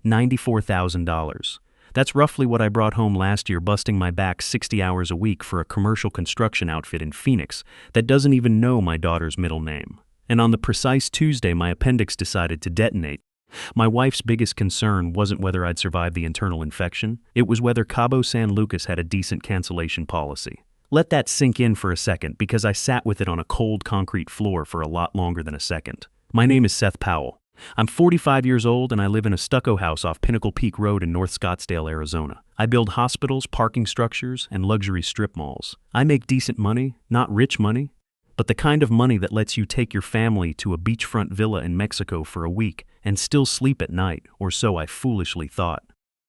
$94,000. That's roughly what I brought home last year busting my back 60 hours a week for a commercial construction outfit in Phoenix that doesn't even know my daughter's middle name. And on the precise Tuesday my appendix decided to detonate. My wife's biggest concern wasn't whether I'd survive the internal infection, it was whether Cabo San Lucas had a decent cancellation policy. Let that sink in for a second because I sat with it on a cold concrete floor for a lot longer than a second. My name is Seth Powell. I'm 45 years old and I live in a stucco house off Pinnacle Peak Road in North Scottsdale, Arizona. I build hospitals, parking structures, and luxury strip malls. I make decent money, not rich money, but the kind of money that lets you take your family to a beachfront villa in Mexico for a week and still sleep at night, or so I foolishly thought.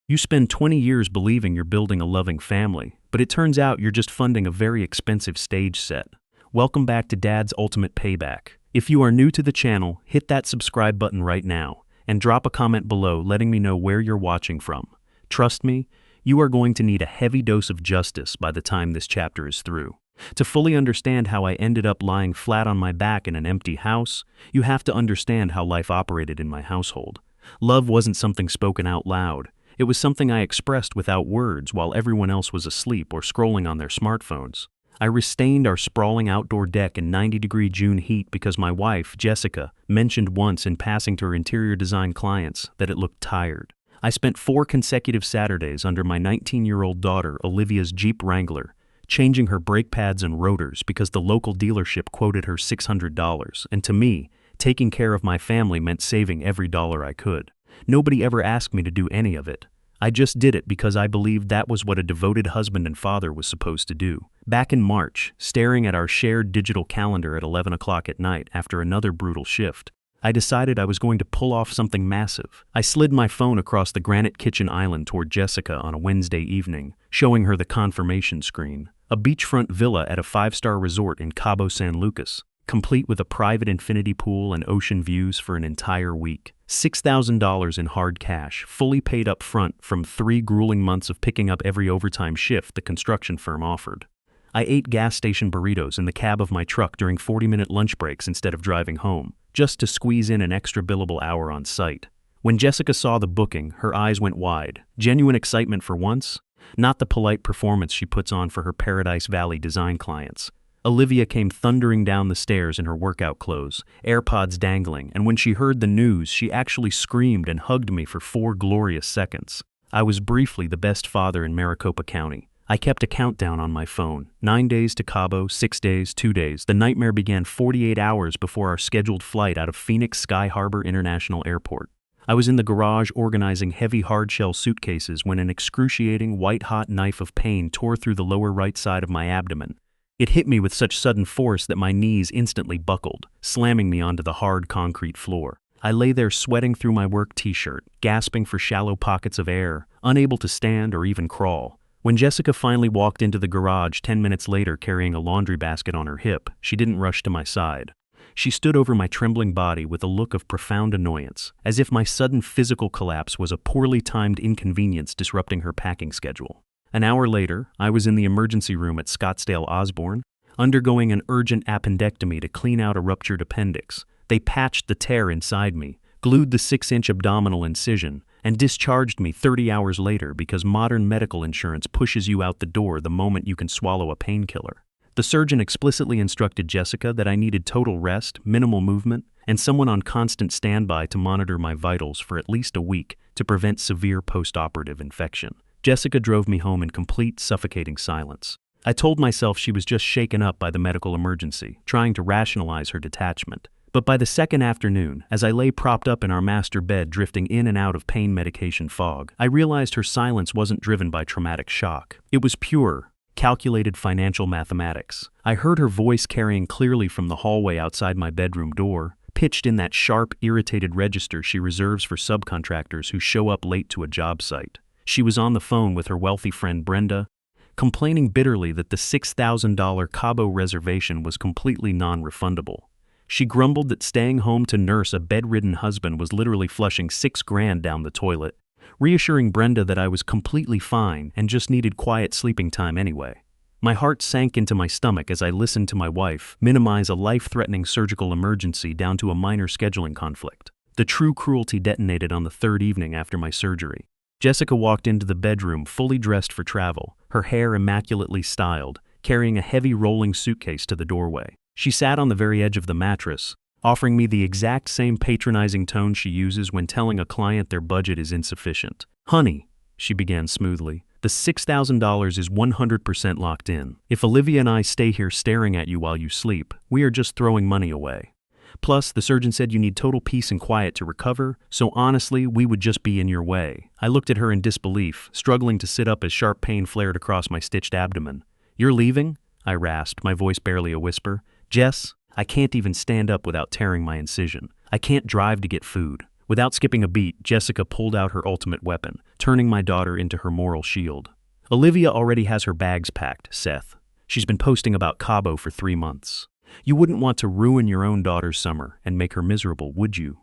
You spend 20 years believing you're building a loving family, but it turns out you're just funding a very expensive stage set. Welcome back to Dad's Ultimate Payback. If you are new to the channel, hit that subscribe button right now and drop a comment below letting me know where you're watching from. Trust me, you are going to need a heavy dose of justice by the time this chapter is through. To fully understand how I ended up lying flat on my back in an empty house, you have to understand how life operated in my household. Love wasn't something spoken out loud. It was something I expressed without words while everyone else was asleep or scrolling on their smartphones. I restained our sprawling outdoor deck in 90-degree June heat because my wife, Jessica, mentioned once in passing to her interior design clients that it looked tired. I spent 4 consecutive Saturdays under my 19-year-old daughter, Olivia's Jeep Wrangler, changing her brake pads and rotors because the local dealership quoted her $600, and to me, taking care of my family meant saving every dollar I could. Nobody ever asked me to do any of it. I just did it because I believed that was what a devoted husband and father was supposed to do. Back in March, staring at our shared digital calendar at 11 o'clock at night after another brutal shift, I decided I was going to pull off something massive. I slid my phone across the granite kitchen island toward Jessica on a Wednesday evening, showing her the confirmation screen. A beachfront villa at a 5-star resort in Cabo San Lucas, complete with a private infinity pool and ocean views for an entire week. $6,000 in hard cash, fully paid up front from 3 grueling months of picking up every overtime shift the construction firm offered. I ate gas station burritos in the cab of my truck during 40-minute lunch breaks instead of driving home, just to squeeze in an extra billable hour on site. When Jessica saw the booking, her eyes went wide. Genuine excitement for once, not the polite performance she puts on for her Paradise Valley design clients. Olivia came thundering down the stairs in her workout clothes, AirPods dangling, and when she heard the news, she actually screamed and hugged me for 4 glorious seconds. I was briefly the best father in Maricopa County. I kept a countdown on my phone. 9 days to Cabo, 6 days, 2 days. The nightmare began 48 hours before our scheduled flight out of Phoenix Sky Harbor International Airport. I was in the garage organizing heavy hardshell suitcases when an excruciating white-hot knife of pain tore through the lower right side of my abdomen. It hit me with such sudden force that my knees instantly buckled, slamming me onto the hard concrete floor. I lay there sweating through my work t-shirt, gasping for shallow pockets of air, unable to stand or even crawl. When Jessica finally walked into the garage 10 minutes later carrying a laundry basket on her hip, she didn't rush to my side. She stood over my trembling body with a look of profound annoyance, as if my sudden physical collapse was a poorly timed inconvenience disrupting her packing schedule. An hour later, I was in the emergency room at Scottsdale Osborne, undergoing an urgent appendectomy to clean out a ruptured appendix. They patched the tear inside me, glued the 6-inch abdominal incision, and discharged me 30 hours later because modern medical insurance pushes you out the door the moment you can swallow a painkiller. The surgeon explicitly instructed Jessica that I needed total rest, minimal movement, and someone on constant standby to monitor my vitals for at least a week to prevent severe post-operative infection. Jessica drove me home in complete, suffocating silence. I told myself she was just shaken up by the medical emergency, trying to rationalize her detachment. But by the second afternoon, as I lay propped up in our master bed drifting in and out of pain medication fog, I realized her silence wasn't driven by traumatic shock. It was pure, calculated financial mathematics. I heard her voice carrying clearly from the hallway outside my bedroom door, pitched in that sharp, irritated register she reserves for subcontractors who show up late to a job site. She was on the phone with her wealthy friend Brenda, complaining bitterly that the $6,000 Cabo reservation was completely non-refundable. She grumbled that staying home to nurse a bedridden husband was literally flushing $6,000 down the toilet, reassuring Brenda that I was completely fine and just needed quiet sleeping time anyway. My heart sank into my stomach as I listened to my wife minimize a life-threatening surgical emergency down to a minor scheduling conflict. The true cruelty detonated on the third evening after my surgery. Jessica walked into the bedroom fully dressed for travel, her hair immaculately styled, carrying a heavy rolling suitcase to the doorway. She sat on the very edge of the mattress, offering me the exact same patronizing tone she uses when telling a client their budget is insufficient. "Honey," she began smoothly, "the $6,000 is 100% locked in. If Olivia and I stay here staring at you while you sleep, we are just throwing money away. Plus, the surgeon said you need total peace and quiet to recover, so honestly, we would just be in your way." I looked at her in disbelief, struggling to sit up as sharp pain flared across my stitched abdomen. "You're leaving?" I rasped, my voice barely a whisper. "Jess, I can't even stand up without tearing my incision. I can't drive to get food." Without skipping a beat, Jessica pulled out her ultimate weapon, turning my daughter into her moral shield. "Olivia already has her bags packed, Seth. She's been posting about Cabo for 3 months. You wouldn't want to ruin your own daughter's summer and make her miserable, would you?"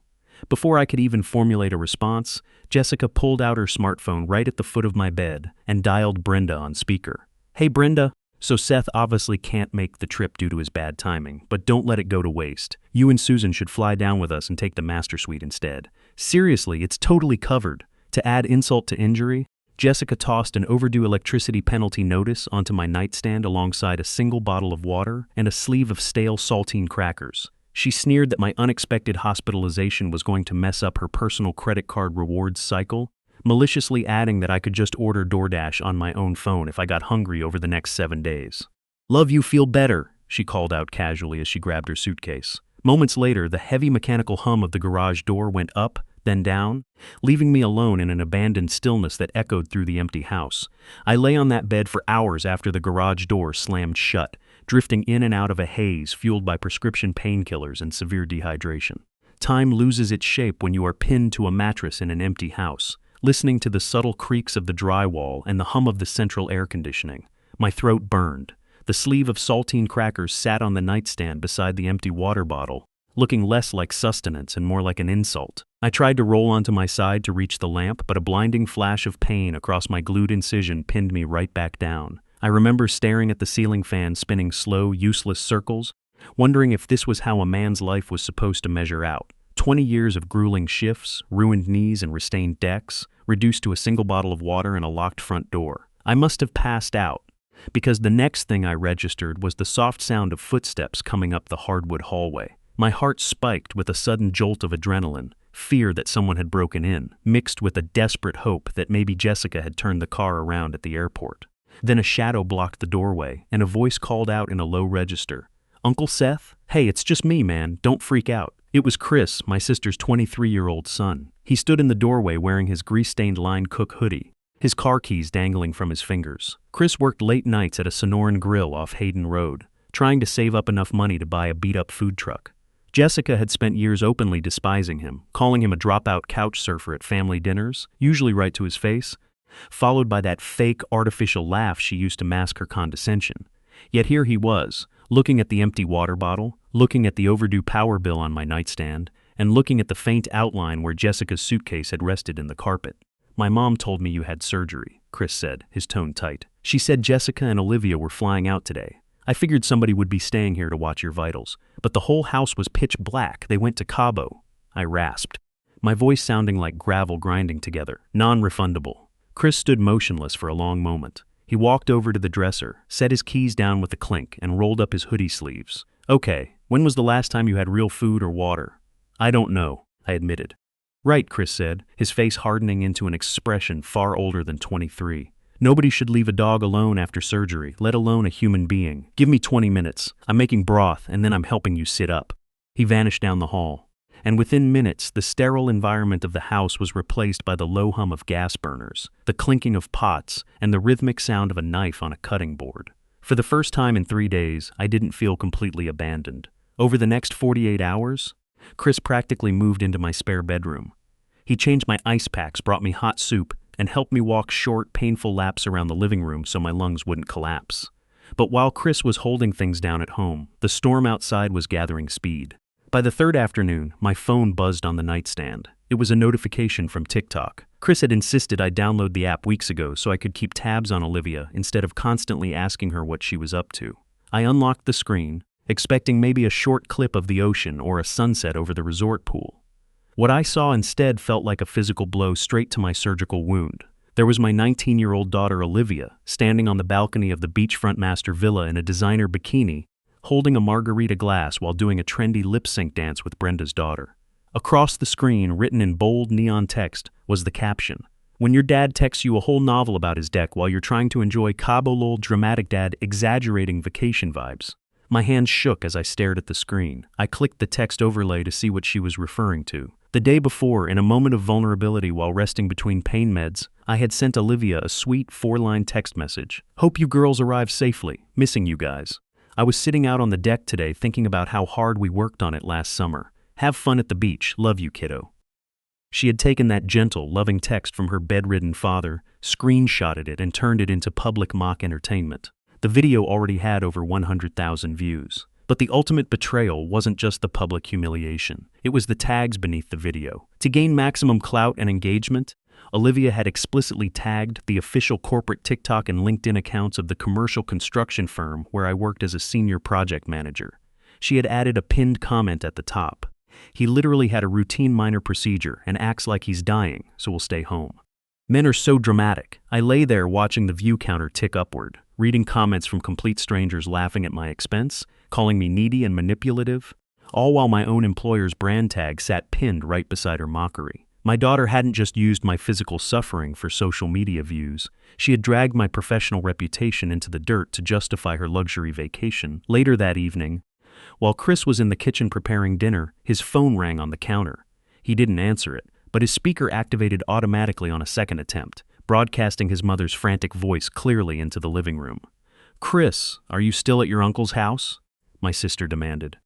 Before I could even formulate a response, Jessica pulled out her smartphone right at the foot of my bed and dialed Brenda on speaker. "Hey Brenda, so Seth obviously can't make the trip due to his bad timing, but don't let it go to waste. You and Susan should fly down with us and take the master suite instead. Seriously, it's totally covered." To add insult to injury, Jessica tossed an overdue electricity penalty notice onto my nightstand alongside a single bottle of water and a sleeve of stale saltine crackers. She sneered that my unexpected hospitalization was going to mess up her personal credit card rewards cycle, maliciously adding that I could just order DoorDash on my own phone if I got hungry over the next 7 days. "Love you feel better," she called out casually as she grabbed her suitcase. Moments later, the heavy mechanical hum of the garage door went up, then down, leaving me alone in an abandoned stillness that echoed through the empty house. I lay on that bed for hours after the garage door slammed shut, drifting in and out of a haze fueled by prescription painkillers and severe dehydration. Time loses its shape when you are pinned to a mattress in an empty house, listening to the subtle creaks of the drywall and the hum of the central air conditioning. My throat burned. The sleeve of saltine crackers sat on the nightstand beside the empty water bottle, looking less like sustenance and more like an insult. I tried to roll onto my side to reach the lamp, but a blinding flash of pain across my glued incision pinned me right back down. I remember staring at the ceiling fan spinning slow, useless circles, wondering if this was how a man's life was supposed to measure out. 20 years of grueling shifts, ruined knees and restained decks, reduced to a single bottle of water and a locked front door. I must have passed out, because the next thing I registered was the soft sound of footsteps coming up the hardwood hallway. My heart spiked with a sudden jolt of adrenaline, fear that someone had broken in, mixed with a desperate hope that maybe Jessica had turned the car around at the airport. Then a shadow blocked the doorway, and a voice called out in a low register, "Uncle Seth? Hey, it's just me, man, don't freak out." It was Chris, my sister's 23-year-old son. He stood in the doorway wearing his grease-stained lined Cook hoodie, his car keys dangling from his fingers. Chris worked late nights at a Sonoran grill off Hayden Road, trying to save up enough money to buy a beat-up food truck. Jessica had spent years openly despising him, calling him a dropout couch surfer at family dinners, usually right to his face, followed by that fake, artificial laugh she used to mask her condescension. Yet here he was, looking at the empty water bottle, looking at the overdue power bill on my nightstand, and looking at the faint outline where Jessica's suitcase had rested in the carpet. "My mom told me you had surgery," Chris said, his tone tight. "She said Jessica and Olivia were flying out today. I figured somebody would be staying here to watch your vitals, but the whole house was pitch black. They went to Cabo." I rasped, my voice sounding like gravel grinding together. "Non-refundable." Chris stood motionless for a long moment. He walked over to the dresser, set his keys down with a clink, and rolled up his hoodie sleeves. "Okay, when was the last time you had real food or water?" "I don't know," I admitted. "Right," Chris said, his face hardening into an expression far older than 23. "Nobody should leave a dog alone after surgery, let alone a human being. Give me 20 minutes. I'm making broth, and then I'm helping you sit up." He vanished down the hall, and within minutes, the sterile environment of the house was replaced by the low hum of gas burners, the clinking of pots, and the rhythmic sound of a knife on a cutting board. For the first time in 3 days, I didn't feel completely abandoned. Over the next 48 hours, Chris practically moved into my spare bedroom. He changed my ice packs, brought me hot soup, and helped me walk short, painful laps around the living room so my lungs wouldn't collapse. But while Chris was holding things down at home, the storm outside was gathering speed. By the third afternoon, my phone buzzed on the nightstand. It was a notification from TikTok. Chris had insisted I download the app weeks ago so I could keep tabs on Olivia instead of constantly asking her what she was up to. I unlocked the screen, expecting maybe a short clip of the ocean or a sunset over the resort pool. What I saw instead felt like a physical blow straight to my surgical wound. There was my 19-year-old daughter Olivia, standing on the balcony of the beachfront master villa in a designer bikini, holding a margarita glass while doing a trendy lip-sync dance with Brenda's daughter. Across the screen, written in bold neon text, was the caption: "When your dad texts you a whole novel about his deck while you're trying to enjoy Cabo lol dramatic dad exaggerating vacation vibes." My hands shook as I stared at the screen. I clicked the text overlay to see what she was referring to. The day before, in a moment of vulnerability while resting between pain meds, I had sent Olivia a sweet 4-line text message. "Hope you girls arrive safely. Missing you guys. I was sitting out on the deck today thinking about how hard we worked on it last summer. Have fun at the beach. Love you, kiddo." She had taken that gentle, loving text from her bedridden father, screenshotted it, and turned it into public mock entertainment. The video already had over 100,000 views. But the ultimate betrayal wasn't just the public humiliation. It was the tags beneath the video. To gain maximum clout and engagement, Olivia had explicitly tagged the official corporate TikTok and LinkedIn accounts of the commercial construction firm where I worked as a senior project manager. She had added a pinned comment at the top: "He literally had a routine minor procedure and acts like he's dying, so we'll stay home." Men are so dramatic. I lay there watching the view counter tick upward, reading comments from complete strangers laughing at my expense, calling me needy and manipulative, all while my own employer's brand tag sat pinned right beside her mockery. My daughter hadn't just used my physical suffering for social media views. She had dragged my professional reputation into the dirt to justify her luxury vacation. Later that evening, while Chris was in the kitchen preparing dinner, his phone rang on the counter. He didn't answer it, but his speaker activated automatically on a second attempt, broadcasting his mother's frantic voice clearly into the living room. "Chris, are you still at your uncle's house?" my sister demanded.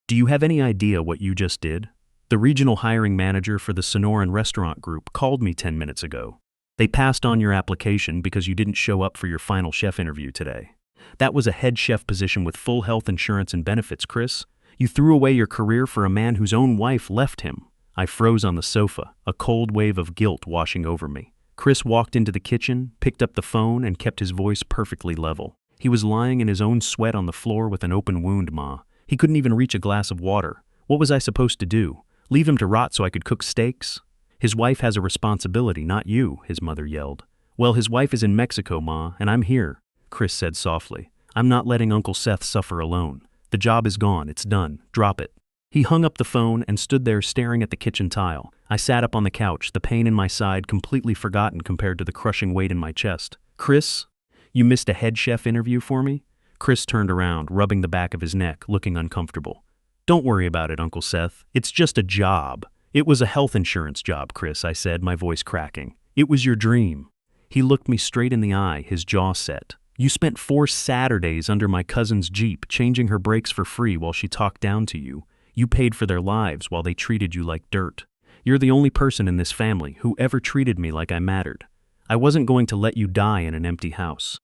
"Do you have any idea what you just did? The regional hiring manager for the Sonoran Restaurant Group called me 10 minutes ago. They passed on your application because you didn't show up for your final chef interview today. That was a head chef position with full health insurance and benefits, Chris. You threw away your career for a man whose own wife left him." I froze on the sofa, a cold wave of guilt washing over me. Chris walked into the kitchen, picked up the phone, and kept his voice perfectly level. He was lying in his own sweat on the floor with an open wound, Ma. He couldn't even reach a glass of water. What was I supposed to do? Leave him to rot so I could cook steaks? "His wife has a responsibility, not you," his mother yelled. "Well, his wife is in Mexico, Ma, and I'm here," Chris said softly. "I'm not letting Uncle Seth suffer alone. The job is gone. It's done. Drop it." He hung up the phone and stood there staring at the kitchen tile. I sat up on the couch, the pain in my side completely forgotten compared to the crushing weight in my chest. "Chris, you missed a head chef interview for me?" Chris turned around, rubbing the back of his neck, looking uncomfortable. "Don't worry about it, Uncle Seth. It's just a job." "It was a health insurance job, Chris," I said, my voice cracking. "It was your dream." He looked me straight in the eye, his jaw set. "You spent 4 Saturdays under my cousin's Jeep, changing her brakes for free while she talked down to you. You paid for their lives while they treated you like dirt. You're the only person in this family who ever treated me like I mattered. I wasn't going to let you die in an empty house."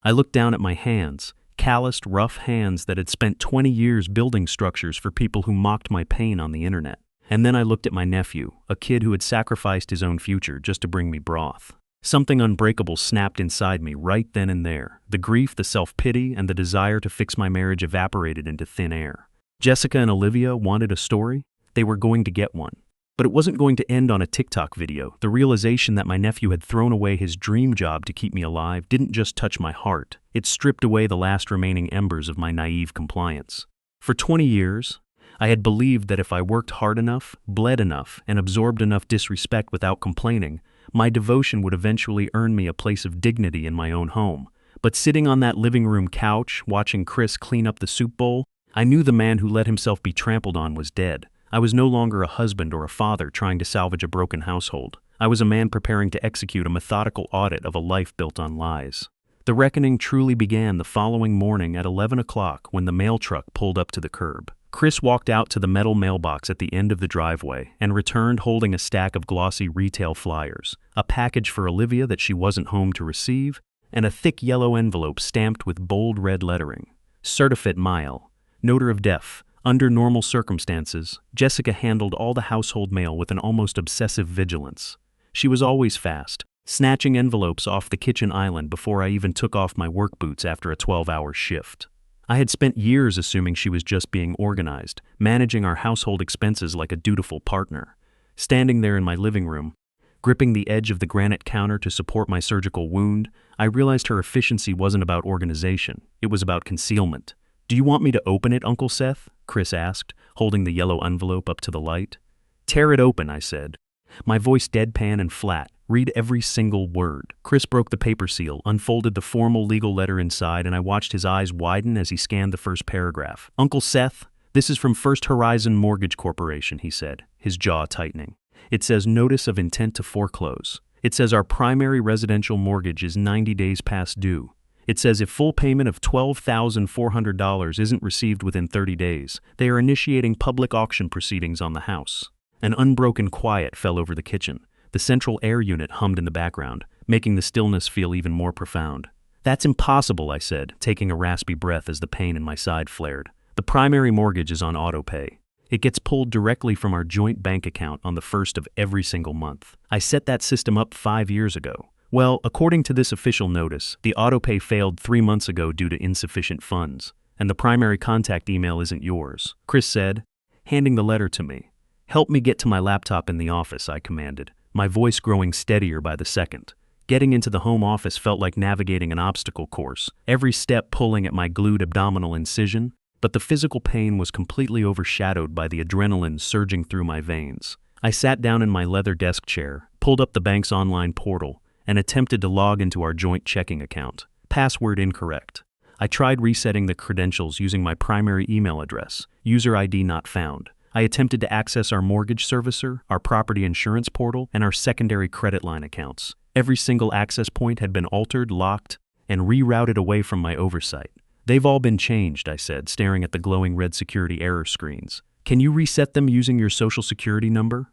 I looked down at my hands, calloused, rough hands that had spent 20 years building structures for people who mocked my pain on the internet. And then I looked at my nephew, a kid who had sacrificed his own future just to bring me broth. Something unbreakable snapped inside me right then and there. The grief, the self-pity, and the desire to fix my marriage evaporated into thin air. Jessica and Olivia wanted a story. They were going to get one. But it wasn't going to end on a TikTok video. The realization that my nephew had thrown away his dream job to keep me alive didn't just touch my heart. It stripped away the last remaining embers of my naive compliance. For 20 years, I had believed that if I worked hard enough, bled enough, and absorbed enough disrespect without complaining, my devotion would eventually earn me a place of dignity in my own home. But sitting on that living room couch, watching Chris clean up the soup bowl, I knew the man who let himself be trampled on was dead. I was no longer a husband or a father trying to salvage a broken household. I was a man preparing to execute a methodical audit of a life built on lies. The reckoning truly began the following morning at 11 o'clock when the mail truck pulled up to the curb. Chris walked out to the metal mailbox at the end of the driveway and returned holding a stack of glossy retail flyers, a package for Olivia that she wasn't home to receive, and a thick yellow envelope stamped with bold red lettering. Certificate Mile. Noter of Def. Under normal circumstances, Jessica handled all the household mail with an almost obsessive vigilance. She was always fast, snatching envelopes off the kitchen island before I even took off my work boots after a 12-hour shift. I had spent years assuming she was just being organized, managing our household expenses like a dutiful partner. Standing there in my living room, gripping the edge of the granite counter to support my surgical wound, I realized her efficiency wasn't about organization, it was about concealment. "Do you want me to open it, Uncle Seth?" Chris asked, holding the yellow envelope up to the light. "Tear it open," I said. My voice deadpan and flat. "Read every single word." Chris broke the paper seal, unfolded the formal legal letter inside, and I watched his eyes widen as he scanned the first paragraph. "Uncle Seth, this is from First Horizon Mortgage Corporation," he said, his jaw tightening. "It says notice of intent to foreclose. It says our primary residential mortgage is 90 days past due. It says if full payment of $12,400 isn't received within 30 days, they are initiating public auction proceedings on the house." An unbroken quiet fell over the kitchen. The central air unit hummed in the background, making the stillness feel even more profound. "That's impossible," I said, taking a raspy breath as the pain in my side flared. "The primary mortgage is on autopay. It gets pulled directly from our joint bank account on the first of every single month. I set that system up 5 years ago. Well, according to this official notice, the autopay failed 3 months ago due to insufficient funds, and the primary contact email isn't yours," Chris said, handing the letter to me. "Help me get to my laptop in the office," I commanded, my voice growing steadier by the second. Getting into the home office felt like navigating an obstacle course, every step pulling at my glued abdominal incision, but the physical pain was completely overshadowed by the adrenaline surging through my veins. I sat down in my leather desk chair, pulled up the bank's online portal, and attempted to log into our joint checking account. Password incorrect. I tried resetting the credentials using my primary email address, user ID not found. I attempted to access our mortgage servicer, our property insurance portal, and our secondary credit line accounts. Every single access point had been altered, locked, and rerouted away from my oversight. "They've all been changed," I said, staring at the glowing red security error screens. "Can you reset them using your social security number?"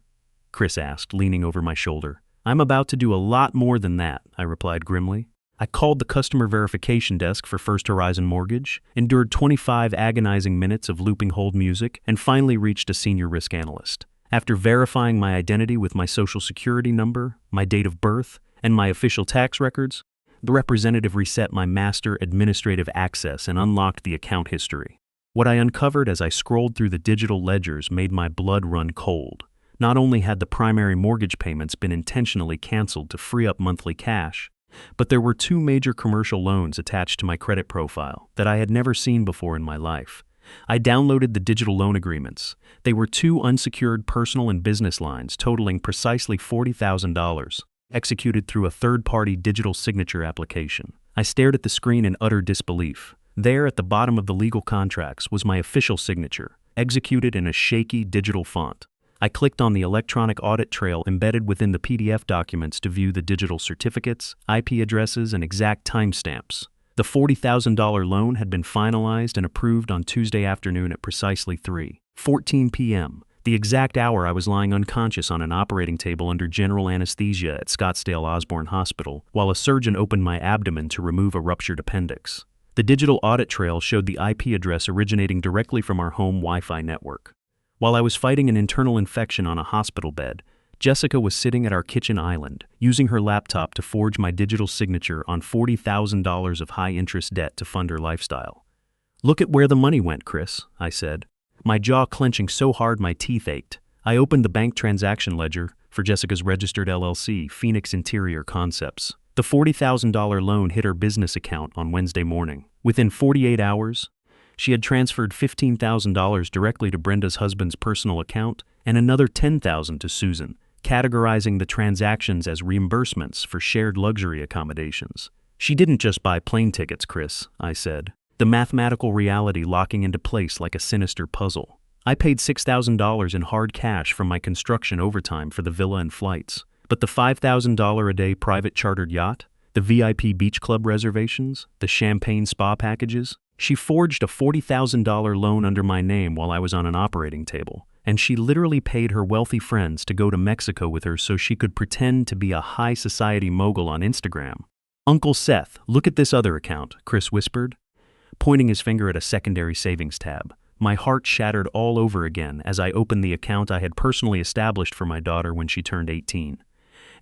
Chris asked, leaning over my shoulder. "I'm about to do a lot more than that," I replied grimly. I called the customer verification desk for First Horizon Mortgage, endured 25 agonizing minutes of looping hold music, and finally reached a senior risk analyst. After verifying my identity with my social security number, my date of birth, and my official tax records, the representative reset my master administrative access and unlocked the account history. What I uncovered as I scrolled through the digital ledgers made my blood run cold. Not only had the primary mortgage payments been intentionally canceled to free up monthly cash, but there were 2 major commercial loans attached to my credit profile that I had never seen before in my life. I downloaded the digital loan agreements. They were 2 unsecured personal and business lines totaling precisely $40,000, executed through a third-party digital signature application. I stared at the screen in utter disbelief. There, at the bottom of the legal contracts, was my official signature, executed in a shaky digital font. I clicked on the electronic audit trail embedded within the PDF documents to view the digital certificates, IP addresses, and exact timestamps. The $40,000 loan had been finalized and approved on Tuesday afternoon at precisely 3:14 p.m., the exact hour I was lying unconscious on an operating table under general anesthesia at Scottsdale Osborne Hospital, while a surgeon opened my abdomen to remove a ruptured appendix. The digital audit trail showed the IP address originating directly from our home Wi-Fi network. While I was fighting an internal infection on a hospital bed, Jessica was sitting at our kitchen island, using her laptop to forge my digital signature on $40,000 of high-interest debt to fund her lifestyle. "Look at where the money went, Chris," I said, my jaw clenching so hard my teeth ached. I opened the bank transaction ledger for Jessica's registered LLC, Phoenix Interior Concepts. The $40,000 loan hit her business account on Wednesday morning. Within 48 hours, she had transferred $15,000 directly to Brenda's husband's personal account and another $10,000 to Susan, categorizing the transactions as reimbursements for shared luxury accommodations. "She didn't just buy plane tickets, Chris," I said, the mathematical reality locking into place like a sinister puzzle. "I paid $6,000 in hard cash from my construction overtime for the villa and flights, but the $5,000 a day private chartered yacht, the VIP beach club reservations, the champagne spa packages, she forged a $40,000 loan under my name while I was on an operating table, and she literally paid her wealthy friends to go to Mexico with her so she could pretend to be a high society mogul on Instagram." "Uncle Seth, look at this other account," Chris whispered, pointing his finger at a secondary savings tab. My heart shattered all over again as I opened the account I had personally established for my daughter when she turned 18.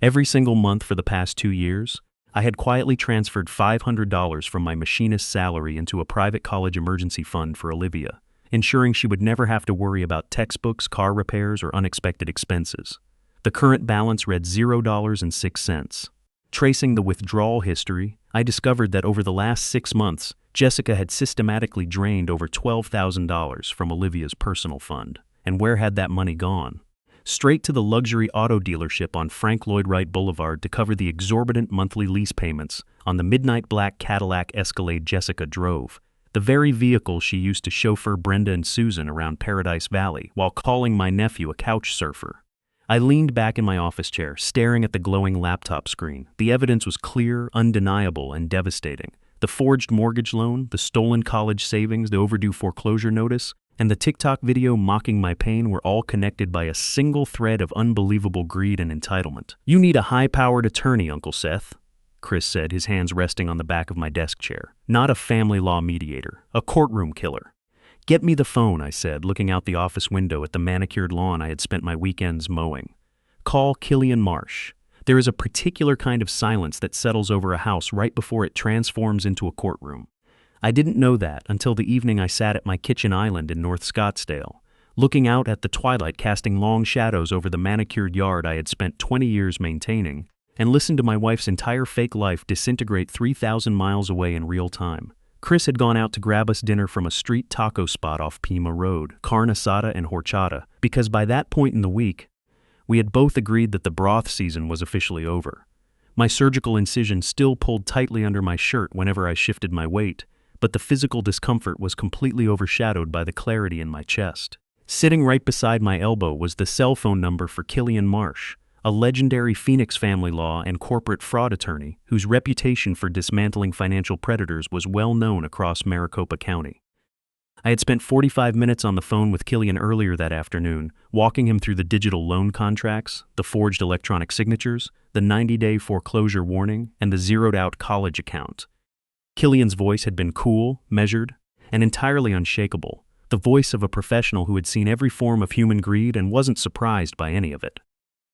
Every single month for the past 2 years, I had quietly transferred $500 from my machinist's salary into a private college emergency fund for Olivia, ensuring she would never have to worry about textbooks, car repairs, or unexpected expenses. The current balance read $0.06. Tracing the withdrawal history, I discovered that over the last 6 months, Jessica had systematically drained over $12,000 from Olivia's personal fund. And where had that money gone? Straight to the luxury auto dealership on Frank Lloyd Wright Boulevard to cover the exorbitant monthly lease payments on the midnight black Cadillac Escalade Jessica drove, the very vehicle she used to chauffeur Brenda and Susan around Paradise Valley while calling my nephew a couch surfer. I leaned back in my office chair, staring at the glowing laptop screen. The evidence was clear, undeniable, and devastating. The forged mortgage loan, the stolen college savings, the overdue foreclosure notice, and the TikTok video mocking my pain were all connected by a single thread of unbelievable greed and entitlement. "You need a high-powered attorney, Uncle Seth," Chris said, his hands resting on the back of my desk chair. "Not a family law mediator, a courtroom killer." "Get me the phone," I said, looking out the office window at the manicured lawn I had spent my weekends mowing. "Call Killian Marsh." There is a particular kind of silence that settles over a house right before it transforms into a courtroom. I didn't know that until the evening I sat at my kitchen island in North Scottsdale, looking out at the twilight casting long shadows over the manicured yard I had spent 20 years maintaining, and listened to my wife's entire fake life disintegrate 3,000 miles away in real time. Chris had gone out to grab us dinner from a street taco spot off Pima Road, carne asada and horchata, because by that point in the week, we had both agreed that the broth season was officially over. My surgical incision still pulled tightly under my shirt whenever I shifted my weight, but the physical discomfort was completely overshadowed by the clarity in my chest. Sitting right beside my elbow was the cell phone number for Killian Marsh, a legendary Phoenix family law and corporate fraud attorney whose reputation for dismantling financial predators was well known across Maricopa County. I had spent 45 minutes on the phone with Killian earlier that afternoon, walking him through the digital loan contracts, the forged electronic signatures, the 90-day foreclosure warning, and the zeroed-out college account. Killian's voice had been cool, measured, and entirely unshakable, the voice of a professional who had seen every form of human greed and wasn't surprised by any of it.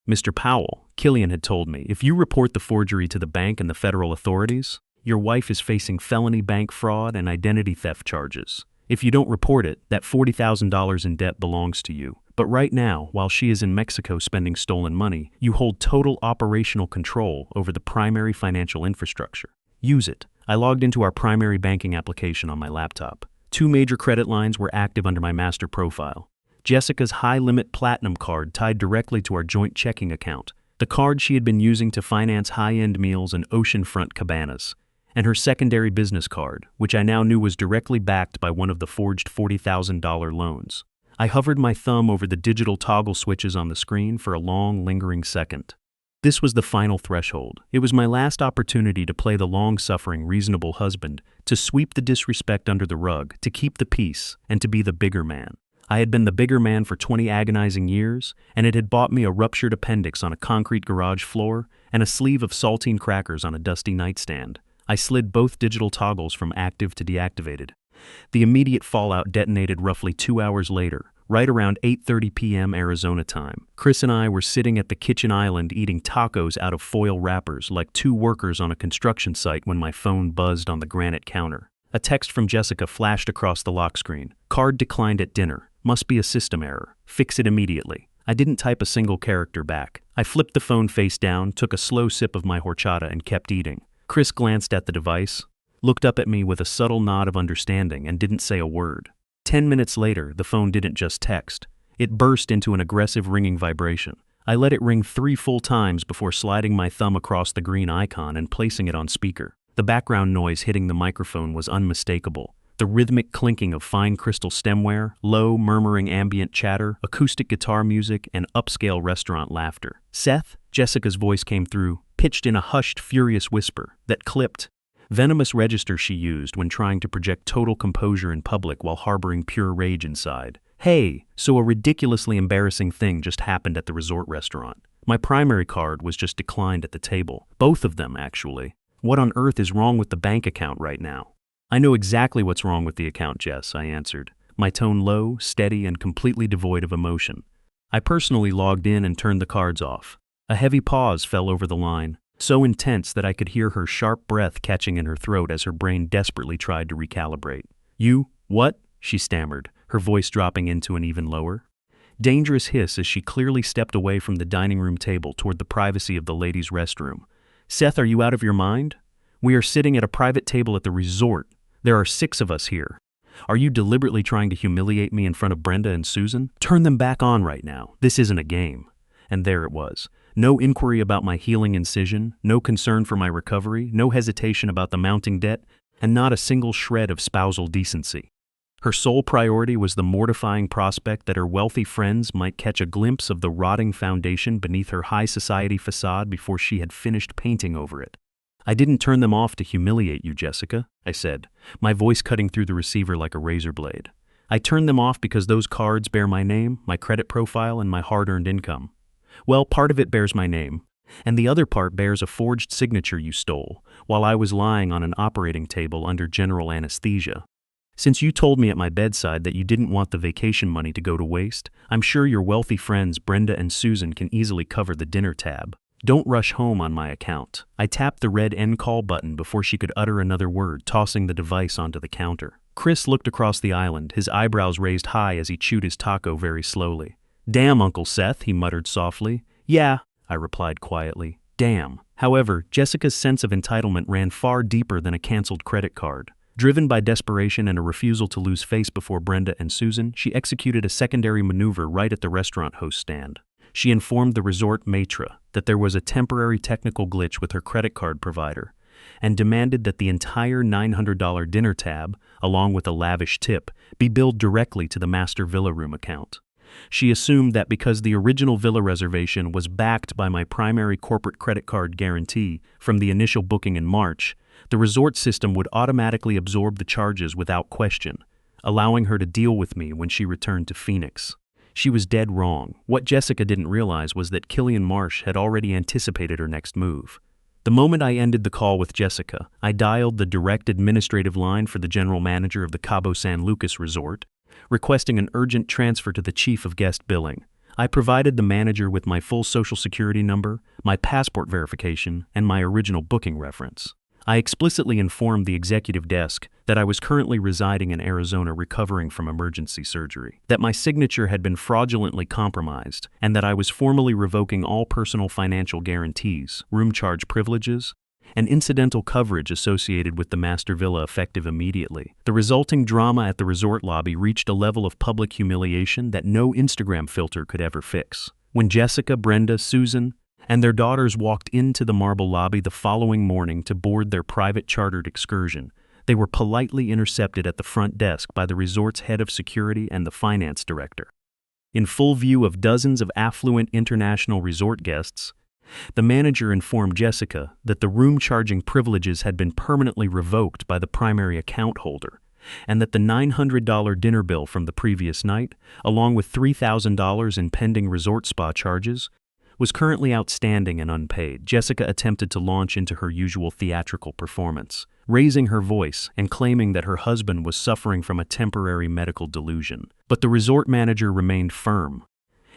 "Mr. Powell," Killian had told me, "if you report the forgery to the bank and the federal authorities, your wife is facing felony bank fraud and identity theft charges. If you don't report it, that $40,000 in debt belongs to you. But right now, while she is in Mexico spending stolen money, you hold total operational control over the primary financial infrastructure. Use it." I logged into our primary banking application on my laptop. 2 major credit lines were active under my master profile. Jessica's high-limit platinum card tied directly to our joint checking account, the card she had been using to finance high-end meals and oceanfront cabanas, and her secondary business card, which I now knew was directly backed by one of the forged $40,000 loans. I hovered my thumb over the digital toggle switches on the screen for a long, lingering second. This was the final threshold. It was my last opportunity to play the long-suffering, reasonable husband, to sweep the disrespect under the rug, to keep the peace, and to be the bigger man. I had been the bigger man for 20 agonizing years, and it had bought me a ruptured appendix on a concrete garage floor and a sleeve of saltine crackers on a dusty nightstand. I slid both digital toggles from active to deactivated. The immediate fallout detonated roughly 2 hours later, right around 8:30 p.m. Arizona time. Chris and I were sitting at the kitchen island eating tacos out of foil wrappers like 2 workers on a construction site when my phone buzzed on the granite counter. A text from Jessica flashed across the lock screen. "Card declined at dinner. Must be a system error. Fix it immediately." I didn't type a single character back. I flipped the phone face down, took a slow sip of my horchata, and kept eating. Chris glanced at the device, looked up at me with a subtle nod of understanding, and didn't say a word. 10 minutes later, the phone didn't just text. It burst into an aggressive ringing vibration. I let it ring 3 full times before sliding my thumb across the green icon and placing it on speaker. The background noise hitting the microphone was unmistakable. The rhythmic clinking of fine crystal stemware, low, murmuring ambient chatter, acoustic guitar music, and upscale restaurant laughter. "Seth?" Jessica's voice came through, pitched in a hushed, furious whisper that clipped. Venomous register she used when trying to project total composure in public while harboring pure rage inside. "Hey, so a ridiculously embarrassing thing just happened at the resort restaurant. My primary card was just declined at the table. Both of them, actually. What on earth is wrong with the bank account right now?" "I know exactly what's wrong with the account, Jess," I answered, my tone low, steady, and completely devoid of emotion. I personally logged in and turned the cards off. A heavy pause fell over the line, so intense that I could hear her sharp breath catching in her throat as her brain desperately tried to recalibrate. "You, what?" she stammered, her voice dropping into an even lower. Dangerous hiss as she clearly stepped away from the dining room table toward the privacy of the ladies' restroom. Seth, are you out of your mind? We are sitting at a private table at the resort. There are 6 of us here. Are you deliberately trying to humiliate me in front of Brenda and Susan? Turn them back on right now. This isn't a game. And there it was. No inquiry about my healing incision, no concern for my recovery, no hesitation about the mounting debt, and not a single shred of spousal decency. Her sole priority was the mortifying prospect that her wealthy friends might catch a glimpse of the rotting foundation beneath her high society facade before she had finished painting over it. I didn't turn them off to humiliate you, Jessica, I said, my voice cutting through the receiver like a razor blade. I turned them off because those cards bear my name, my credit profile, and my hard-earned income. Well, part of it bears my name, and the other part bears a forged signature you stole while I was lying on an operating table under general anesthesia. Since you told me at my bedside that you didn't want the vacation money to go to waste, I'm sure your wealthy friends Brenda and Susan can easily cover the dinner tab. Don't rush home on my account. I tapped the red end call button before she could utter another word, tossing the device onto the counter. Chris looked across the island, his eyebrows raised high as he chewed his taco very slowly. Damn, Uncle Seth, he muttered softly. Yeah, I replied quietly. Damn. However, Jessica's sense of entitlement ran far deeper than a canceled credit card. Driven by desperation and a refusal to lose face before Brenda and Susan, she executed a secondary maneuver right at the restaurant host stand. She informed the resort maitre that there was a temporary technical glitch with her credit card provider and demanded that the entire $900 dinner tab, along with a lavish tip, be billed directly to the master villa room account. She assumed that because the original villa reservation was backed by my primary corporate credit card guarantee from the initial booking in March, the resort system would automatically absorb the charges without question, allowing her to deal with me when she returned to Phoenix. She was dead wrong. What Jessica didn't realize was that Killian Marsh had already anticipated her next move. The moment I ended the call with Jessica, I dialed the direct administrative line for the general manager of the Cabo San Lucas Resort, requesting an urgent transfer to the chief of guest billing. I provided the manager with my full social security number, my passport verification, and my original booking reference. I explicitly informed the executive desk that I was currently residing in Arizona recovering from emergency surgery, that my signature had been fraudulently compromised, and that I was formally revoking all personal financial guarantees, room charge privileges, and incidental coverage associated with the master villa effective immediately. The resulting drama at the resort lobby reached a level of public humiliation that no Instagram filter could ever fix. When Jessica, Brenda, Susan, and their daughters walked into the marble lobby the following morning to board their private chartered excursion, they were politely intercepted at the front desk by the resort's head of security and the finance director. In full view of dozens of affluent international resort guests, the manager informed Jessica that the room-charging privileges had been permanently revoked by the primary account holder, and that the $900 dinner bill from the previous night, along with $3,000 in pending resort spa charges, was currently outstanding and unpaid. Jessica attempted to launch into her usual theatrical performance, raising her voice and claiming that her husband was suffering from a temporary medical delusion. But the resort manager remained firm,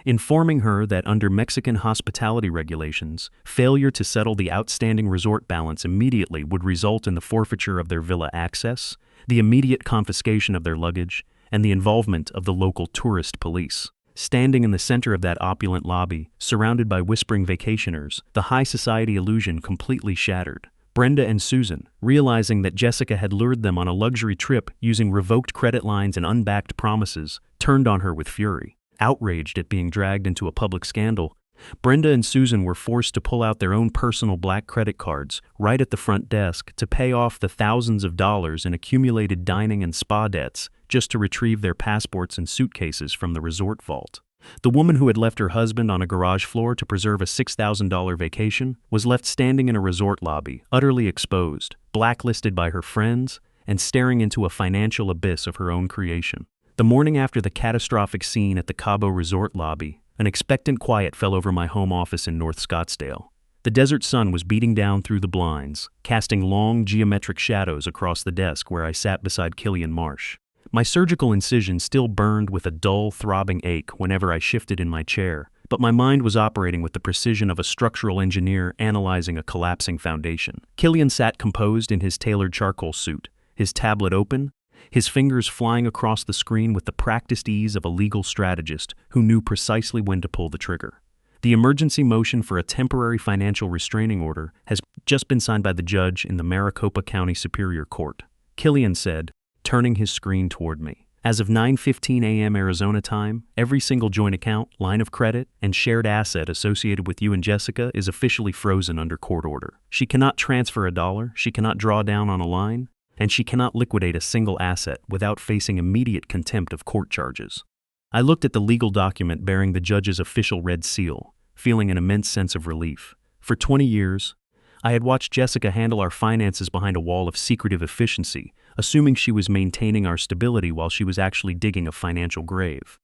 informing her that under Mexican hospitality regulations, failure to settle the outstanding resort balance immediately would result in the forfeiture of their villa access, the immediate confiscation of their luggage, and the involvement of the local tourist police. Standing in the center of that opulent lobby, surrounded by whispering vacationers, the high society illusion completely shattered. Brenda and Susan, realizing that Jessica had lured them on a luxury trip using revoked credit lines and unbacked promises, turned on her with fury. Outraged at being dragged into a public scandal, Brenda and Susan were forced to pull out their own personal black credit cards right at the front desk to pay off the thousands of dollars in accumulated dining and spa debts just to retrieve their passports and suitcases from the resort vault. The woman who had left her husband on a garage floor to preserve a $6,000 vacation was left standing in a resort lobby, utterly exposed, blacklisted by her friends, and staring into a financial abyss of her own creation. The morning after the catastrophic scene at the Cabo Resort lobby, an expectant quiet fell over my home office in North Scottsdale. The desert sun was beating down through the blinds, casting long geometric shadows across the desk where I sat beside Killian Marsh. My surgical incision still burned with a dull, throbbing ache whenever I shifted in my chair, but my mind was operating with the precision of a structural engineer analyzing a collapsing foundation. Killian sat composed in his tailored charcoal suit, his tablet open, his fingers flying across the screen with the practiced ease of a legal strategist who knew precisely when to pull the trigger. The emergency motion for a temporary financial restraining order has just been signed by the judge in the Maricopa County Superior Court, Killian said, turning his screen toward me. As of 9:15 a.m. Arizona time, every single joint account, line of credit, and shared asset associated with you and Jessica is officially frozen under court order. She cannot transfer a dollar, she cannot draw down on a line, and she cannot liquidate a single asset without facing immediate contempt of court charges. I looked at the legal document bearing the judge's official red seal, feeling an immense sense of relief. For 20 years, I had watched Jessica handle our finances behind a wall of secretive efficiency, assuming she was maintaining our stability while she was actually digging a financial grave.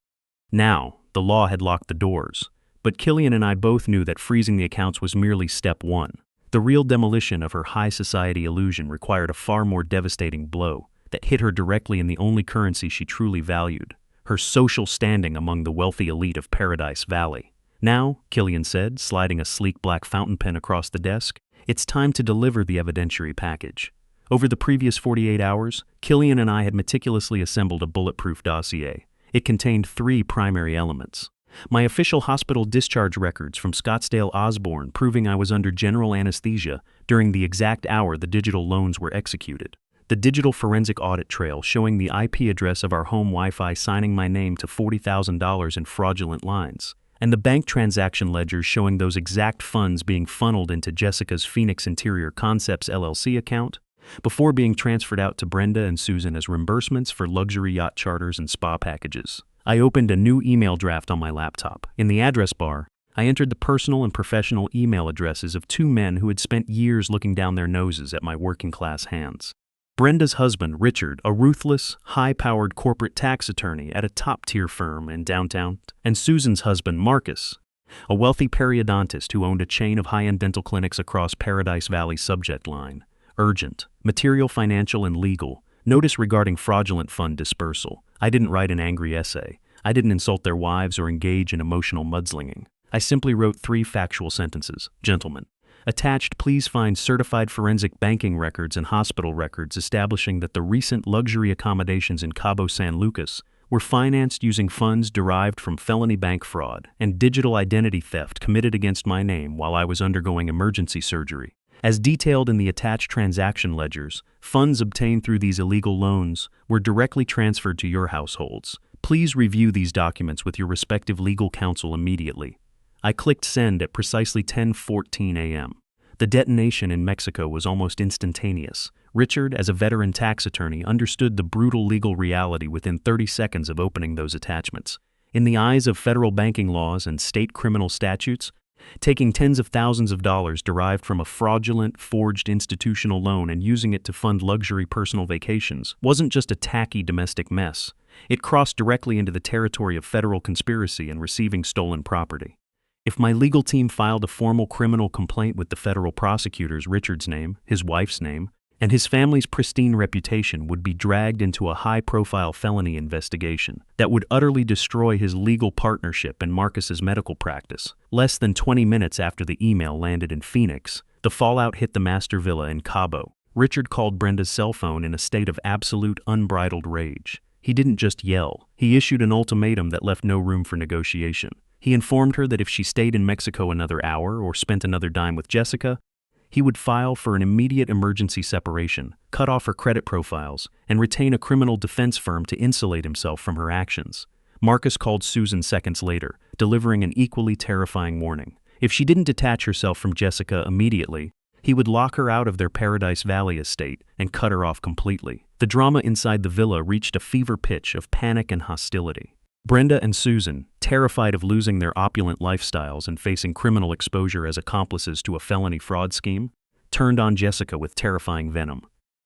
Now, the law had locked the doors, but Killian and I both knew that freezing the accounts was merely step one. The real demolition of her high society illusion required a far more devastating blow that hit her directly in the only currency she truly valued, her social standing among the wealthy elite of Paradise Valley. Now, Killian said, sliding a sleek black fountain pen across the desk, it's time to deliver the evidentiary package. Over the previous 48 hours, Killian and I had meticulously assembled a bulletproof dossier. It contained 3 primary elements. My official hospital discharge records from Scottsdale Osborne proving I was under general anesthesia during the exact hour the digital loans were executed. The digital forensic audit trail showing the IP address of our home Wi-Fi signing my name to $40,000 in fraudulent lines. And the bank transaction ledgers showing those exact funds being funneled into Jessica's Phoenix Interior Concepts LLC account before being transferred out to Brenda and Susan as reimbursements for luxury yacht charters and spa packages. I opened a new email draft on my laptop. In the address bar, I entered the personal and professional email addresses of 2 men who had spent years looking down their noses at my working-class hands. Brenda's husband, Richard, a ruthless, high-powered corporate tax attorney at a top-tier firm in downtown, and Susan's husband, Marcus, a wealthy periodontist who owned a chain of high-end dental clinics across Paradise Valley. Subject line: urgent, material, financial, and legal. Notice regarding fraudulent fund dispersal. I didn't write an angry essay. I didn't insult their wives or engage in emotional mudslinging. I simply wrote 3 factual sentences. Gentlemen, attached, please find certified forensic banking records and hospital records establishing that the recent luxury accommodations in Cabo San Lucas were financed using funds derived from felony bank fraud and digital identity theft committed against my name while I was undergoing emergency surgery. As detailed in the attached transaction ledgers, funds obtained through these illegal loans were directly transferred to your households. Please review these documents with your respective legal counsel immediately. I clicked send at precisely 10:14 a.m. The detonation in Mexico was almost instantaneous. Richard, as a veteran tax attorney, understood the brutal legal reality within 30 seconds of opening those attachments. In the eyes of federal banking laws and state criminal statutes, taking tens of thousands of dollars derived from a fraudulent, forged institutional loan and using it to fund luxury personal vacations wasn't just a tacky domestic mess. It crossed directly into the territory of federal conspiracy and receiving stolen property. If my legal team filed a formal criminal complaint with the federal prosecutors, Richard's name, his wife's name, and his family's pristine reputation would be dragged into a high-profile felony investigation that would utterly destroy his legal partnership and Marcus's medical practice. Less than 20 minutes after the email landed in Phoenix, the fallout hit the master villa in Cabo. Richard called Brenda's cell phone in a state of absolute unbridled rage. He didn't just yell. He issued an ultimatum that left no room for negotiation. He informed her that if she stayed in Mexico another hour or spent another dime with Jessica, he would file for an immediate emergency separation, cut off her credit profiles, and retain a criminal defense firm to insulate himself from her actions. Marcus called Susan seconds later, delivering an equally terrifying warning. If she didn't detach herself from Jessica immediately, he would lock her out of their Paradise Valley estate and cut her off completely. The drama inside the villa reached a fever pitch of panic and hostility. Brenda and Susan, terrified of losing their opulent lifestyles and facing criminal exposure as accomplices to a felony fraud scheme, turned on Jessica with terrifying venom.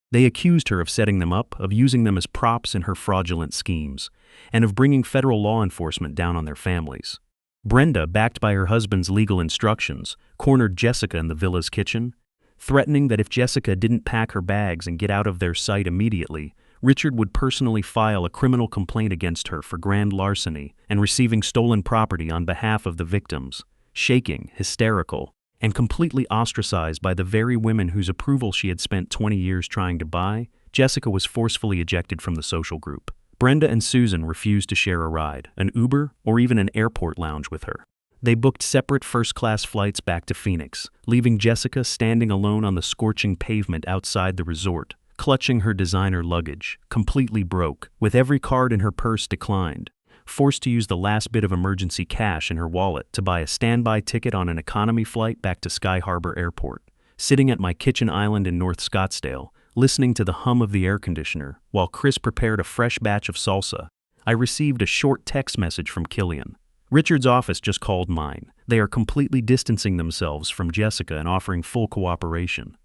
They accused her of setting them up, of using them as props in her fraudulent schemes, and of bringing federal law enforcement down on their families. Brenda, backed by her husband's legal instructions, cornered Jessica in the villa's kitchen, threatening that if Jessica didn't pack her bags and get out of their sight immediately, Richard would personally file a criminal complaint against her for grand larceny and receiving stolen property on behalf of the victims. Shaking, hysterical, and completely ostracized by the very women whose approval she had spent 20 years trying to buy, Jessica was forcefully ejected from the social group. Brenda and Susan refused to share a ride, an Uber, or even an airport lounge with her. They booked separate first-class flights back to Phoenix, leaving Jessica standing alone on the scorching pavement outside the resort, clutching her designer luggage, completely broke, with every card in her purse declined, forced to use the last bit of emergency cash in her wallet to buy a standby ticket on an economy flight back to Sky Harbor Airport. Sitting at my kitchen island in North Scottsdale, listening to the hum of the air conditioner, while Chris prepared a fresh batch of salsa, I received a short text message from Killian. Richard's office just called mine. They are completely distancing themselves from Jessica and offering full cooperation.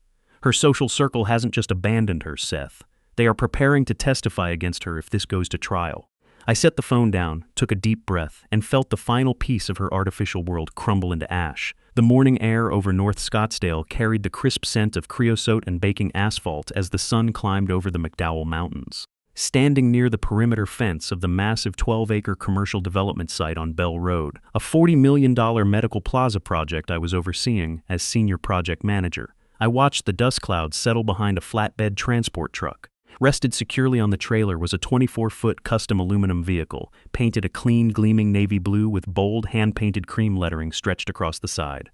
Her social circle hasn't just abandoned her, Seth. They are preparing to testify against her if this goes to trial. I set the phone down, took a deep breath, and felt the final piece of her artificial world crumble into ash. The morning air over North Scottsdale carried the crisp scent of creosote and baking asphalt as the sun climbed over the McDowell Mountains. Standing near the perimeter fence of the massive 12-acre commercial development site on Bell Road, a $40 million medical plaza project I was overseeing as senior project manager, I watched the dust clouds settle behind a flatbed transport truck. Rested securely on the trailer was a 24-foot custom aluminum vehicle, painted a clean, gleaming navy blue with bold, hand-painted cream lettering stretched across the side.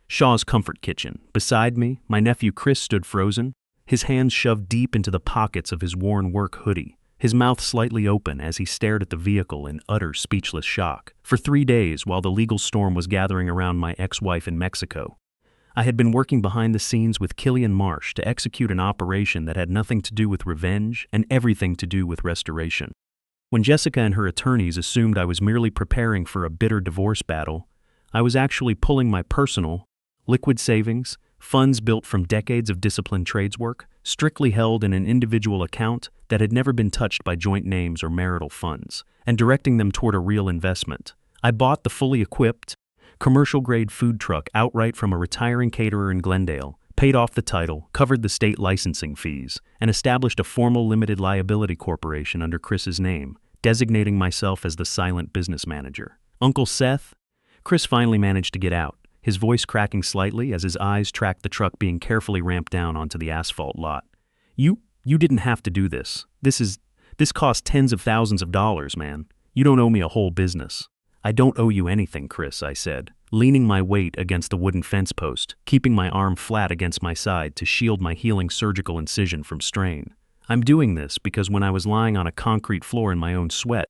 Shaw's Comfort Kitchen. Beside me, my nephew Chris stood frozen, his hands shoved deep into the pockets of his worn work hoodie, his mouth slightly open as he stared at the vehicle in utter speechless shock. For 3 days, while the legal storm was gathering around my ex-wife in Mexico, I had been working behind the scenes with Killian Marsh to execute an operation that had nothing to do with revenge and everything to do with restoration. When Jessica and her attorneys assumed I was merely preparing for a bitter divorce battle, I was actually pulling my personal, liquid savings, funds built from decades of disciplined trades work, strictly held in an individual account that had never been touched by joint names or marital funds, and directing them toward a real investment. I bought the fully equipped, commercial-grade food truck outright from a retiring caterer in Glendale, paid off the title, covered the state licensing fees, and established a formal limited liability corporation under Chris's name, designating myself as the silent business manager. Uncle Seth? Chris finally managed to get out, his voice cracking slightly as his eyes tracked the truck being carefully ramped down onto the asphalt lot. You didn't have to do this. This cost tens of thousands of dollars, man. You don't owe me a whole business. I don't owe you anything, Chris, I said, leaning my weight against the wooden fence post, keeping my arm flat against my side to shield my healing surgical incision from strain. I'm doing this because when I was lying on a concrete floor in my own sweat,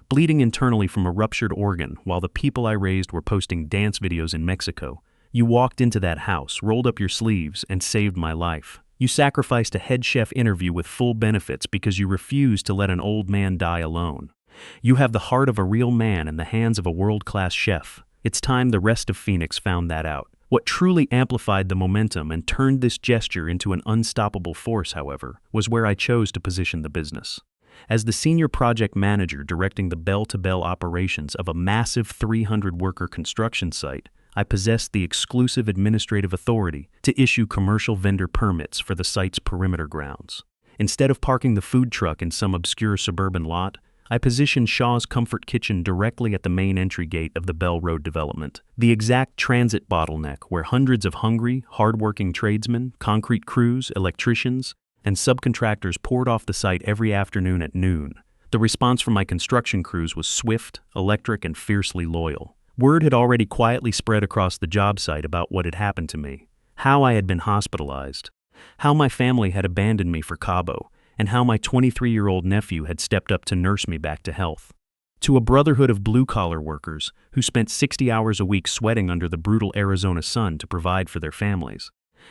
bleeding internally from a ruptured organ while the people I raised were posting dance videos in Mexico, you walked into that house, rolled up your sleeves, and saved my life. You sacrificed a head chef interview with full benefits because you refused to let an old man die alone. You have the heart of a real man and the hands of a world-class chef. It's time the rest of Phoenix found that out. What truly amplified the momentum and turned this gesture into an unstoppable force, however, was where I chose to position the business. As the senior project manager directing the bell-to-bell operations of a massive 300-worker construction site, I possessed the exclusive administrative authority to issue commercial vendor permits for the site's perimeter grounds. Instead of parking the food truck in some obscure suburban lot, I positioned Shaw's Comfort Kitchen directly at the main entry gate of the Bell Road development, the exact transit bottleneck where hundreds of hungry, hard-working tradesmen, concrete crews, electricians, and subcontractors poured off the site every afternoon at noon. The response from my construction crews was swift, electric, and fiercely loyal. Word had already quietly spread across the job site about what had happened to me, how I had been hospitalized, how my family had abandoned me for Cabo, and how my 23-year-old nephew had stepped up to nurse me back to health. To a brotherhood of blue-collar workers who spent 60 hours a week sweating under the brutal Arizona sun to provide for their families,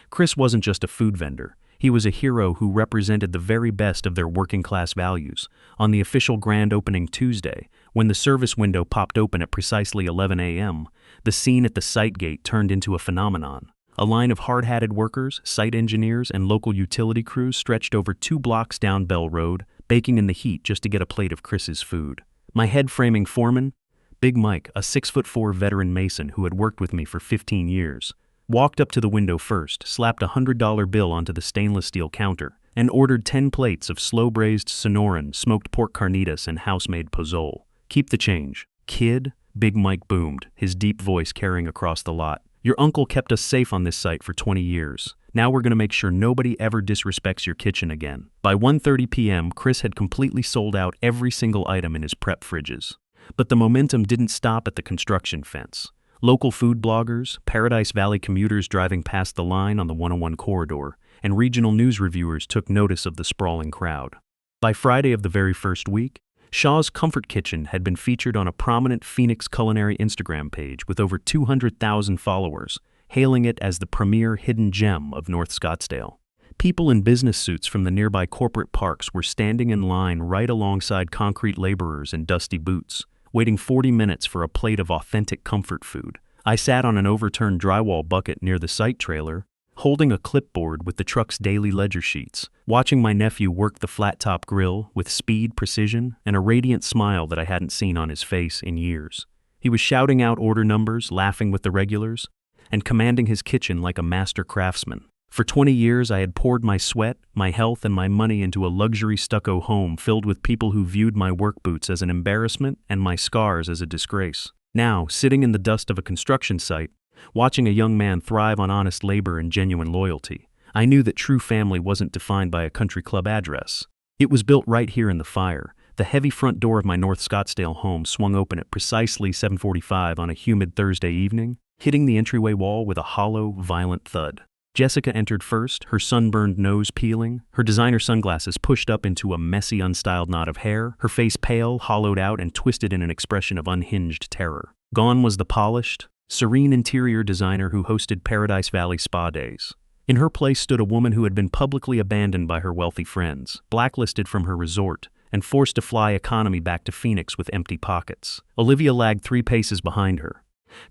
Chris wasn't just a food vendor. He was a hero who represented the very best of their working-class values. On the official grand opening Tuesday, when the service window popped open at precisely 11 a.m., the scene at the site gate turned into a phenomenon. A line of hard-hatted workers, site engineers, and local utility crews stretched over 2 blocks down Bell Road, baking in the heat just to get a plate of Chris's food. My head-framing foreman, Big Mike, a 6'4" veteran mason who had worked with me for 15 years, walked up to the window first, slapped a $100 bill onto the stainless steel counter, and ordered 10 plates of slow-braised Sonoran, smoked pork carnitas, and house-made pozole. "Keep the change, kid," Big Mike boomed, his deep voice carrying across the lot. Your uncle kept us safe on this site for 20 years. Now we're going to make sure nobody ever disrespects your kitchen again. By 1:30 p.m., Chris had completely sold out every single item in his prep fridges. But the momentum didn't stop at the construction fence. Local food bloggers, Paradise Valley commuters driving past the line on the 101 corridor, and regional news reviewers took notice of the sprawling crowd. By Friday of the very first week, Shaw's Comfort Kitchen had been featured on a prominent Phoenix culinary Instagram page with over 200,000 followers, hailing it as the premier hidden gem of North Scottsdale. People in business suits from the nearby corporate parks were standing in line right alongside concrete laborers in dusty boots, waiting 40 minutes for a plate of authentic comfort food. I sat on an overturned drywall bucket near the site trailer, holding a clipboard with the truck's daily ledger sheets, watching my nephew work the flat-top grill with speed, precision, and a radiant smile that I hadn't seen on his face in years. He was shouting out order numbers, laughing with the regulars, and commanding his kitchen like a master craftsman. For 20 years, I had poured my sweat, my health, and my money into a luxury stucco home filled with people who viewed my work boots as an embarrassment and my scars as a disgrace. Now, sitting in the dust of a construction site, watching a young man thrive on honest labor and genuine loyalty, I knew that true family wasn't defined by a country club address. It was built right here in the fire. The heavy front door of my North Scottsdale home swung open at precisely 7:45 on a humid Thursday evening, hitting the entryway wall with a hollow, violent thud. Jessica entered first, her sunburned nose peeling, her designer sunglasses pushed up into a messy, unstyled knot of hair, her face pale, hollowed out, and twisted in an expression of unhinged terror. Gone was the polished, serene interior designer who hosted Paradise Valley spa days. In her place stood a woman who had been publicly abandoned by her wealthy friends, blacklisted from her resort, and forced to fly economy back to Phoenix with empty pockets. Olivia lagged 3 paces behind her,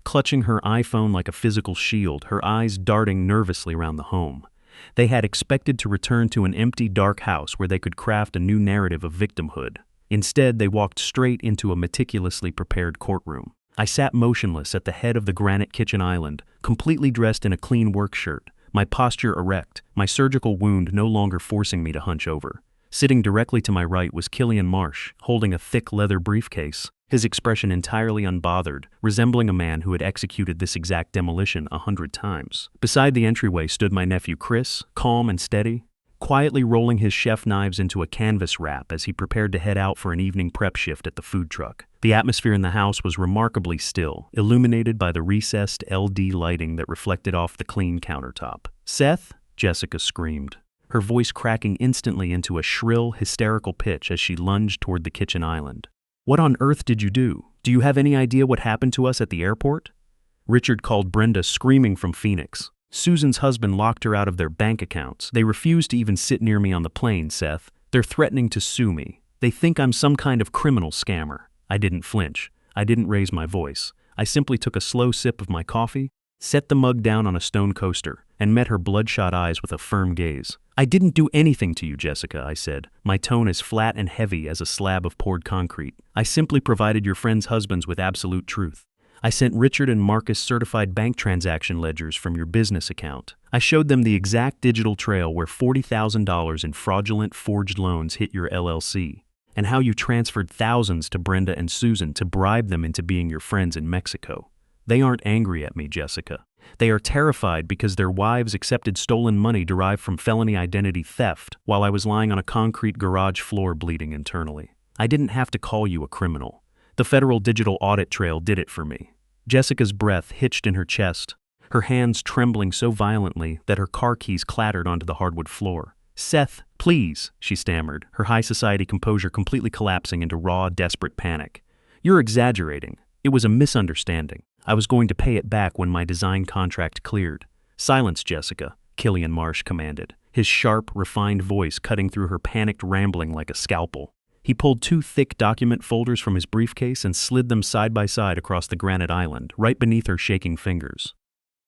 clutching her iPhone like a physical shield, her eyes darting nervously around the home. They had expected to return to an empty, dark house where they could craft a new narrative of victimhood. Instead, they walked straight into a meticulously prepared courtroom. I sat motionless at the head of the granite kitchen island, completely dressed in a clean work shirt, my posture erect, my surgical wound no longer forcing me to hunch over. Sitting directly to my right was Killian Marsh, holding a thick leather briefcase, his expression entirely unbothered, resembling a man who had executed this exact demolition 100 times. Beside the entryway stood my nephew Chris, calm and steady, quietly rolling his chef knives into a canvas wrap as he prepared to head out for an evening prep shift at the food truck. The atmosphere in the house was remarkably still, illuminated by the recessed LED lighting that reflected off the clean countertop. "Seth?" Jessica screamed, her voice cracking instantly into a shrill, hysterical pitch as she lunged toward the kitchen island. "What on earth did you do? Do you have any idea what happened to us at the airport?" Richard called Brenda, screaming from Phoenix. "Susan's husband locked her out of their bank accounts. They refuse to even sit near me on the plane, Seth. They're threatening to sue me. They think I'm some kind of criminal scammer." I didn't flinch. I didn't raise my voice. I simply took a slow sip of my coffee, set the mug down on a stone coaster, and met her bloodshot eyes with a firm gaze. "I didn't do anything to you, Jessica," I said, my tone as flat and heavy as a slab of poured concrete. "I simply provided your friends' husbands with absolute truth. I sent Richard and Marcus certified bank transaction ledgers from your business account. I showed them the exact digital trail where $40,000 in fraudulent forged loans hit your LLC, and how you transferred thousands to Brenda and Susan to bribe them into being your friends in Mexico. They aren't angry at me, Jessica. They are terrified because their wives accepted stolen money derived from felony identity theft while I was lying on a concrete garage floor bleeding internally. I didn't have to call you a criminal. The federal digital audit trail did it for me." Jessica's breath hitched in her chest, her hands trembling so violently that her car keys clattered onto the hardwood floor. "Seth, please," she stammered, her high society composure completely collapsing into raw, desperate panic. "You're exaggerating. It was a misunderstanding. I was going to pay it back when my design contract cleared." "Silence, Jessica," Killian Marsh commanded, his sharp, refined voice cutting through her panicked rambling like a scalpel. He pulled 2 thick document folders from his briefcase and slid them side by side across the granite island, right beneath her shaking fingers.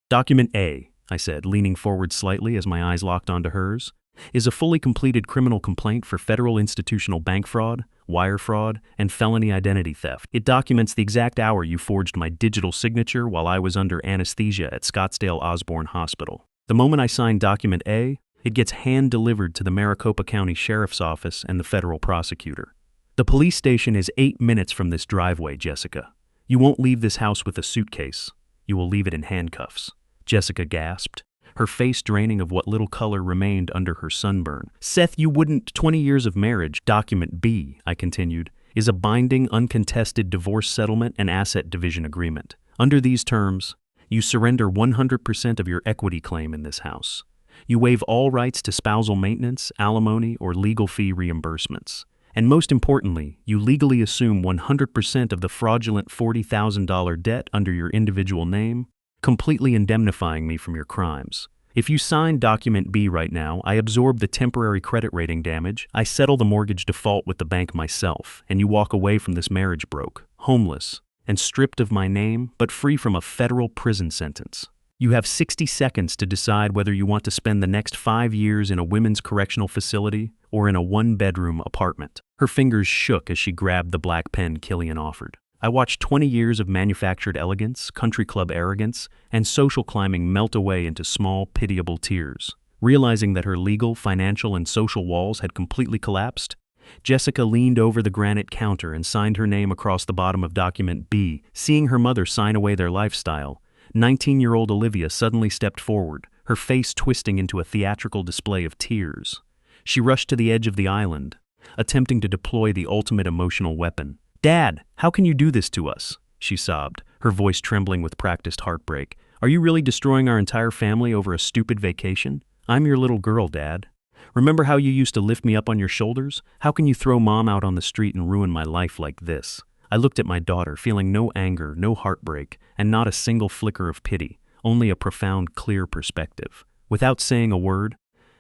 "Document A," I said, leaning forward slightly as my eyes locked onto hers, "is a fully completed criminal complaint for federal institutional bank fraud, wire fraud, and felony identity theft. It documents the exact hour you forged my digital signature while I was under anesthesia at Scottsdale Osborne Hospital. The moment I sign Document A, it gets hand-delivered to the Maricopa County Sheriff's Office and the federal prosecutor. The police station is 8 minutes from this driveway, Jessica. You won't leave this house with a suitcase. You will leave it in handcuffs." Jessica gasped, her face draining of what little color remained under her sunburn. "Seth, you wouldn't." 20 years of marriage, document B, I continued, is a binding, uncontested divorce settlement and asset division agreement. Under these terms, you surrender 100% of your equity claim in this house. You waive all rights to spousal maintenance, alimony, or legal fee reimbursements. And most importantly, you legally assume 100% of the fraudulent $40,000 debt under your individual name, completely indemnifying me from your crimes. If you sign document B right now, I absorb the temporary credit rating damage, I settle the mortgage default with the bank myself, and you walk away from this marriage broke, homeless, and stripped of my name, but free from a federal prison sentence. You have 60 seconds to decide whether you want to spend the next 5 years in a women's correctional facility or in a one-bedroom apartment. Her fingers shook as she grabbed the black pen Killian offered. I watched 20 years of manufactured elegance, country club arrogance, and social climbing melt away into small, pitiable tears. Realizing that her legal, financial, and social walls had completely collapsed, Jessica leaned over the granite counter and signed her name across the bottom of document B. Seeing her mother sign away their lifestyle, 19-year-old Olivia suddenly stepped forward, her face twisting into a theatrical display of tears. She rushed to the edge of the island, attempting to deploy the ultimate emotional weapon. "Dad, how can you do this to us?" she sobbed, her voice trembling with practiced heartbreak. "Are you really destroying our entire family over a stupid vacation? I'm your little girl, Dad. Remember how you used to lift me up on your shoulders? How can you throw Mom out on the street and ruin my life like this?" I looked at my daughter, feeling no anger, no heartbreak, and not a single flicker of pity, only a profound, clear perspective. Without saying a word,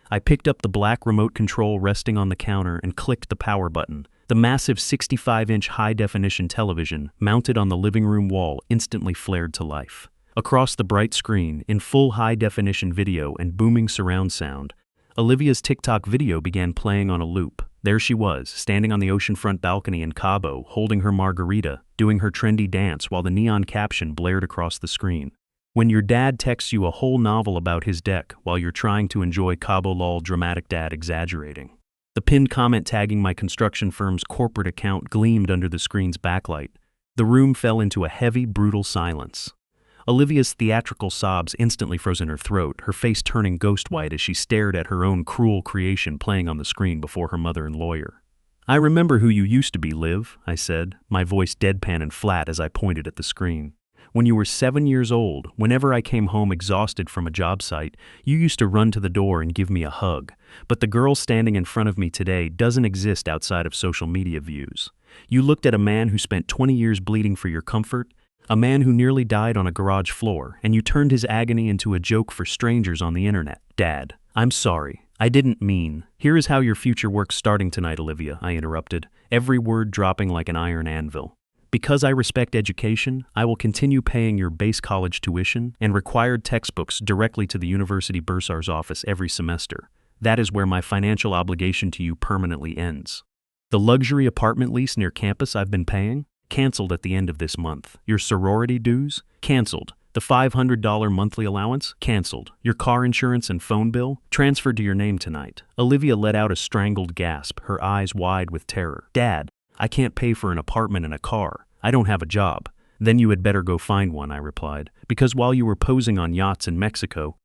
I picked up the black remote control resting on the counter and clicked the power button. The massive 65-inch high-definition television mounted on the living room wall instantly flared to life. Across the bright screen, in full high-definition video and booming surround sound, Olivia's TikTok video began playing on a loop. There she was, standing on the oceanfront balcony in Cabo, holding her margarita, doing her trendy dance while the neon caption blared across the screen. "When your dad texts you a whole novel about his deck while you're trying to enjoy Cabo lol, dramatic dad exaggerating." The pinned comment tagging my construction firm's corporate account gleamed under the screen's backlight. The room fell into a heavy, brutal silence. Olivia's theatrical sobs instantly froze in her throat, her face turning ghost white as she stared at her own cruel creation playing on the screen before her mother and lawyer. "I remember who you used to be, Liv," I said, my voice deadpan and flat as I pointed at the screen. "When you were 7 years old, whenever I came home exhausted from a job site, you used to run to the door and give me a hug. But the girl standing in front of me today doesn't exist outside of social media views. You looked at a man who spent 20 years bleeding for your comfort, a man who nearly died on a garage floor, and you turned his agony into a joke for strangers on the internet. Dad, I'm sorry. I didn't mean." "Here is how your future works starting tonight, Olivia," I interrupted, every word dropping like an iron anvil. "Because I respect education, I will continue paying your base college tuition and required textbooks directly to the university bursar's office every semester. That is where my financial obligation to you permanently ends. The luxury apartment lease near campus I've been paying? Canceled at the end of this month. Your sorority dues? Canceled. The $500 monthly allowance? Canceled. Your car insurance and phone bill? Transferred to your name tonight." Olivia let out a strangled gasp, her eyes wide with terror. "Dad, I can't pay for an apartment and a car. I don't have a job." "Then you had better go find one," I replied, "because while you were posing on yachts in Mexico,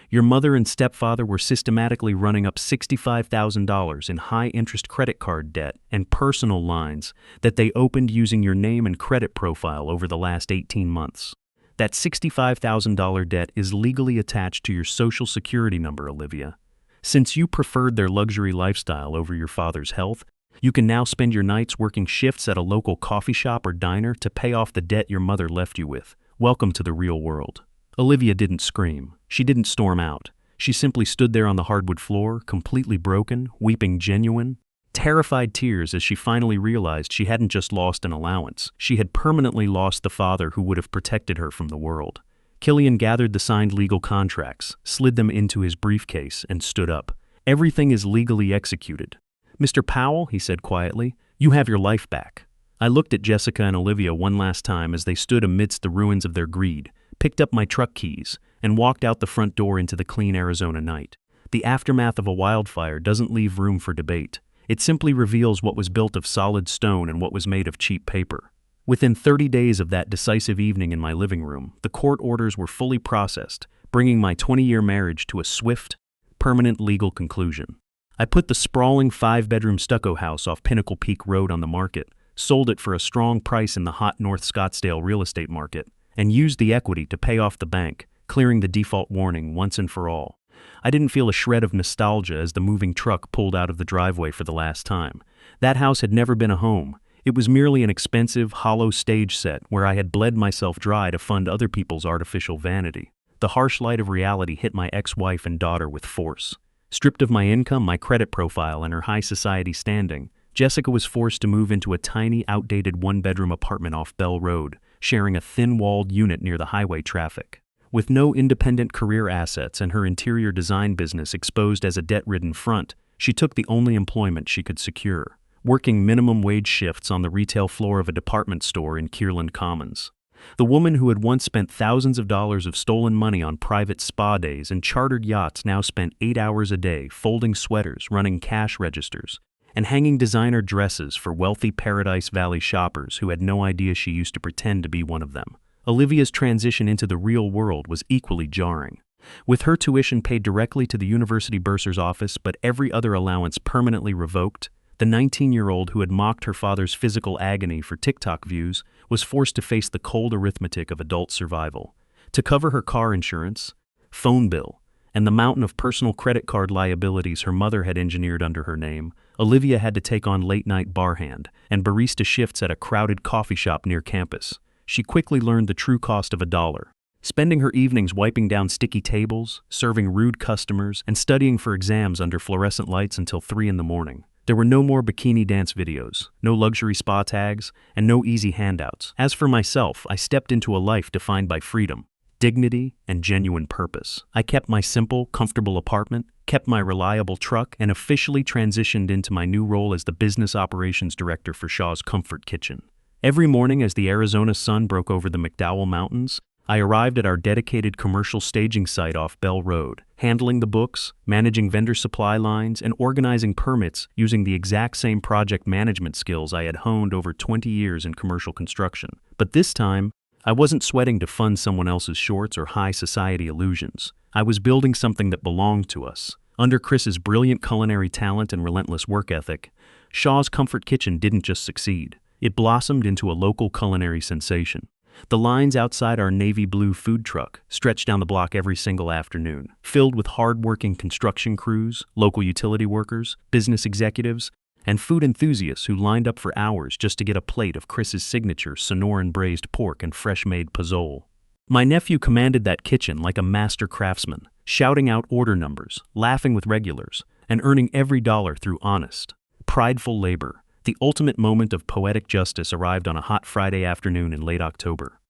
your mother and stepfather were systematically running up $65,000 in high-interest credit card debt and personal lines that they opened using your name and credit profile over the last 18 months. That $65,000 debt is legally attached to your Social Security number, Olivia. Since you preferred their luxury lifestyle over your father's health, you can now spend your nights working shifts at a local coffee shop or diner to pay off the debt your mother left you with. Welcome to the real world." Olivia didn't scream. She didn't storm out. She simply stood there on the hardwood floor, completely broken, weeping genuine, terrified tears as she finally realized she hadn't just lost an allowance. She had permanently lost the father who would have protected her from the world. Killian gathered the signed legal contracts, slid them into his briefcase, and stood up. "Everything is legally executed. Mr. Powell," he said quietly, "you have your life back." I looked at Jessica and Olivia one last time as they stood amidst the ruins of their greed, picked up my truck keys, and walked out the front door into the clean Arizona night. The aftermath of a wildfire doesn't leave room for debate. It simply reveals what was built of solid stone and what was made of cheap paper. Within 30 days of that decisive evening in my living room, the court orders were fully processed, bringing my 20-year marriage to a swift, permanent legal conclusion. I put the sprawling 5-bedroom stucco house off Pinnacle Peak Road on the market, sold it for a strong price in the hot North Scottsdale real estate market, and used the equity to pay off the bank, clearing the default warning once and for all. I didn't feel a shred of nostalgia as the moving truck pulled out of the driveway for the last time. That house had never been a home. It was merely an expensive, hollow stage set where I had bled myself dry to fund other people's artificial vanity. The harsh light of reality hit my ex-wife and daughter with force. Stripped of my income, my credit profile, and her high society standing, Jessica was forced to move into a tiny, outdated 1-bedroom apartment off Bell Road, sharing a thin-walled unit near the highway traffic. With no independent career assets and her interior design business exposed as a debt-ridden front, she took the only employment she could secure, working minimum wage shifts on the retail floor of a department store in Kierland Commons. The woman who had once spent thousands of dollars of stolen money on private spa days and chartered yachts now spent 8 hours a day folding sweaters, running cash registers, and hanging designer dresses for wealthy Paradise Valley shoppers who had no idea she used to pretend to be one of them. Olivia's transition into the real world was equally jarring. With her tuition paid directly to the university bursar's office but every other allowance permanently revoked, the 19-year-old who had mocked her father's physical agony for TikTok views was forced to face the cold arithmetic of adult survival. To cover her car insurance, phone bill, and the mountain of personal credit card liabilities her mother had engineered under her name, Olivia had to take on late-night barhand and barista shifts at a crowded coffee shop near campus. She quickly learned the true cost of $1, spending her evenings wiping down sticky tables, serving rude customers, and studying for exams under fluorescent lights until 3 in the morning. There were no more bikini dance videos, no luxury spa tags, and no easy handouts. As for myself, I stepped into a life defined by freedom, dignity, and genuine purpose. I kept my simple, comfortable apartment, kept my reliable truck, and officially transitioned into my new role as the business operations director for Shaw's Comfort Kitchen. Every morning as the Arizona sun broke over the McDowell Mountains, I arrived at our dedicated commercial staging site off Bell Road, handling the books, managing vendor supply lines, and organizing permits using the exact same project management skills I had honed over 20 years in commercial construction. But this time, I wasn't sweating to fund someone else's shorts or high society illusions. I was building something that belonged to us. Under Chris's brilliant culinary talent and relentless work ethic, Shaw's Comfort Kitchen didn't just succeed. It blossomed into a local culinary sensation. The lines outside our navy blue food truck stretched down the block every single afternoon, filled with hard-working construction crews, local utility workers, business executives, and food enthusiasts who lined up for hours just to get a plate of Chris's signature Sonoran braised pork and fresh-made pozole. My nephew commanded that kitchen like a master craftsman, shouting out order numbers, laughing with regulars, and earning every dollar through honest, prideful labor. The ultimate moment of poetic justice arrived on a hot Friday afternoon in late October.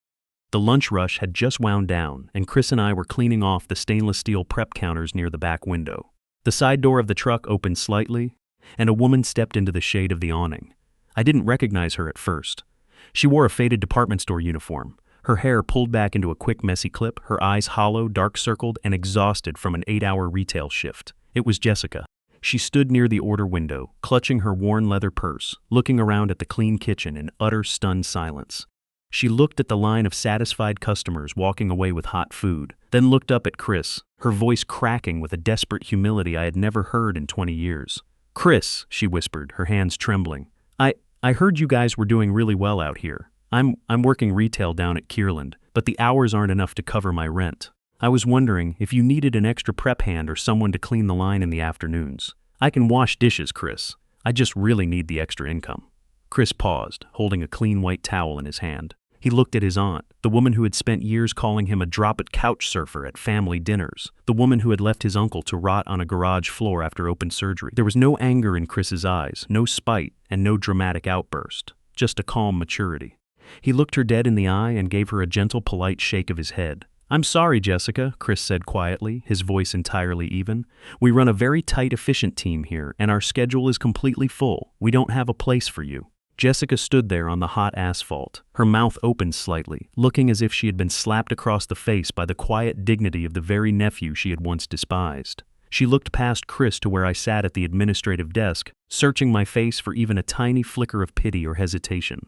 The lunch rush had just wound down, and Chris and I were cleaning off the stainless steel prep counters near the back window. The side door of the truck opened slightly, and a woman stepped into the shade of the awning. I didn't recognize her at first. She wore a faded department store uniform, her hair pulled back into a quick messy clip, her eyes hollow, dark-circled, and exhausted from an 8-hour retail shift. It was Jessica. She stood near the order window, clutching her worn leather purse, looking around at the clean kitchen in utter stunned silence. She looked at the line of satisfied customers walking away with hot food, then looked up at Chris, her voice cracking with a desperate humility I had never heard in 20 years. "Chris," she whispered, her hands trembling, I heard you guys were doing really well out here. I'm working retail down at Kierland, but the hours aren't enough to cover my rent. I was wondering if you needed an extra prep hand or someone to clean the line in the afternoons. I can wash dishes, Chris. I just really need the extra income." Chris paused, holding a clean white towel in his hand. He looked at his aunt, the woman who had spent years calling him a drop-it couch surfer at family dinners, the woman who had left his uncle to rot on a garage floor after open surgery. There was no anger in Chris's eyes, no spite, and no dramatic outburst, just a calm maturity. He looked her dead in the eye and gave her a gentle, polite shake of his head. "I'm sorry, Jessica," Chris said quietly, his voice entirely even. "We run a very tight, efficient team here, and our schedule is completely full. We don't have a place for you." Jessica stood there on the hot asphalt, her mouth opened slightly, looking as if she had been slapped across the face by the quiet dignity of the very nephew she had once despised. She looked past Chris to where I sat at the administrative desk, searching my face for even a tiny flicker of pity or hesitation.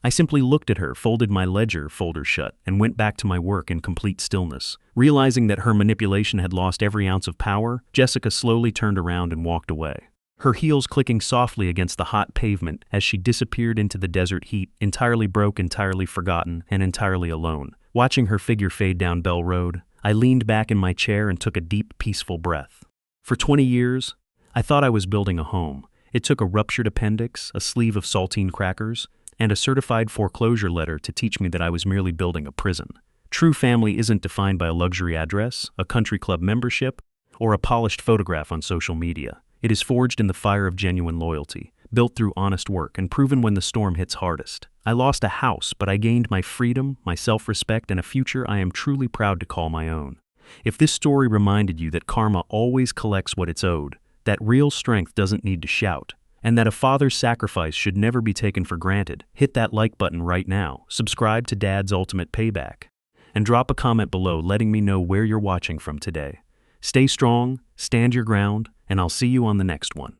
I simply looked at her, folded my ledger folder shut, and went back to my work in complete stillness. Realizing that her manipulation had lost every ounce of power, Jessica slowly turned around and walked away, her heels clicking softly against the hot pavement as she disappeared into the desert heat, entirely broke, entirely forgotten, and entirely alone. Watching her figure fade down Bell Road, I leaned back in my chair and took a deep, peaceful breath. For 20 years, I thought I was building a home. It took a ruptured appendix, a sleeve of saltine crackers, and a certified foreclosure letter to teach me that I was merely building a prison. True family isn't defined by a luxury address, a country club membership, or a polished photograph on social media. It is forged in the fire of genuine loyalty, built through honest work, and proven when the storm hits hardest. I lost a house, but I gained my freedom, my self-respect, and a future I am truly proud to call my own. If this story reminded you that karma always collects what it's owed, that real strength doesn't need to shout, and that a father's sacrifice should never be taken for granted, hit that like button right now, subscribe to Dad's Ultimate Payback, and drop a comment below letting me know where you're watching from today. Stay strong, stand your ground, and I'll see you on the next one.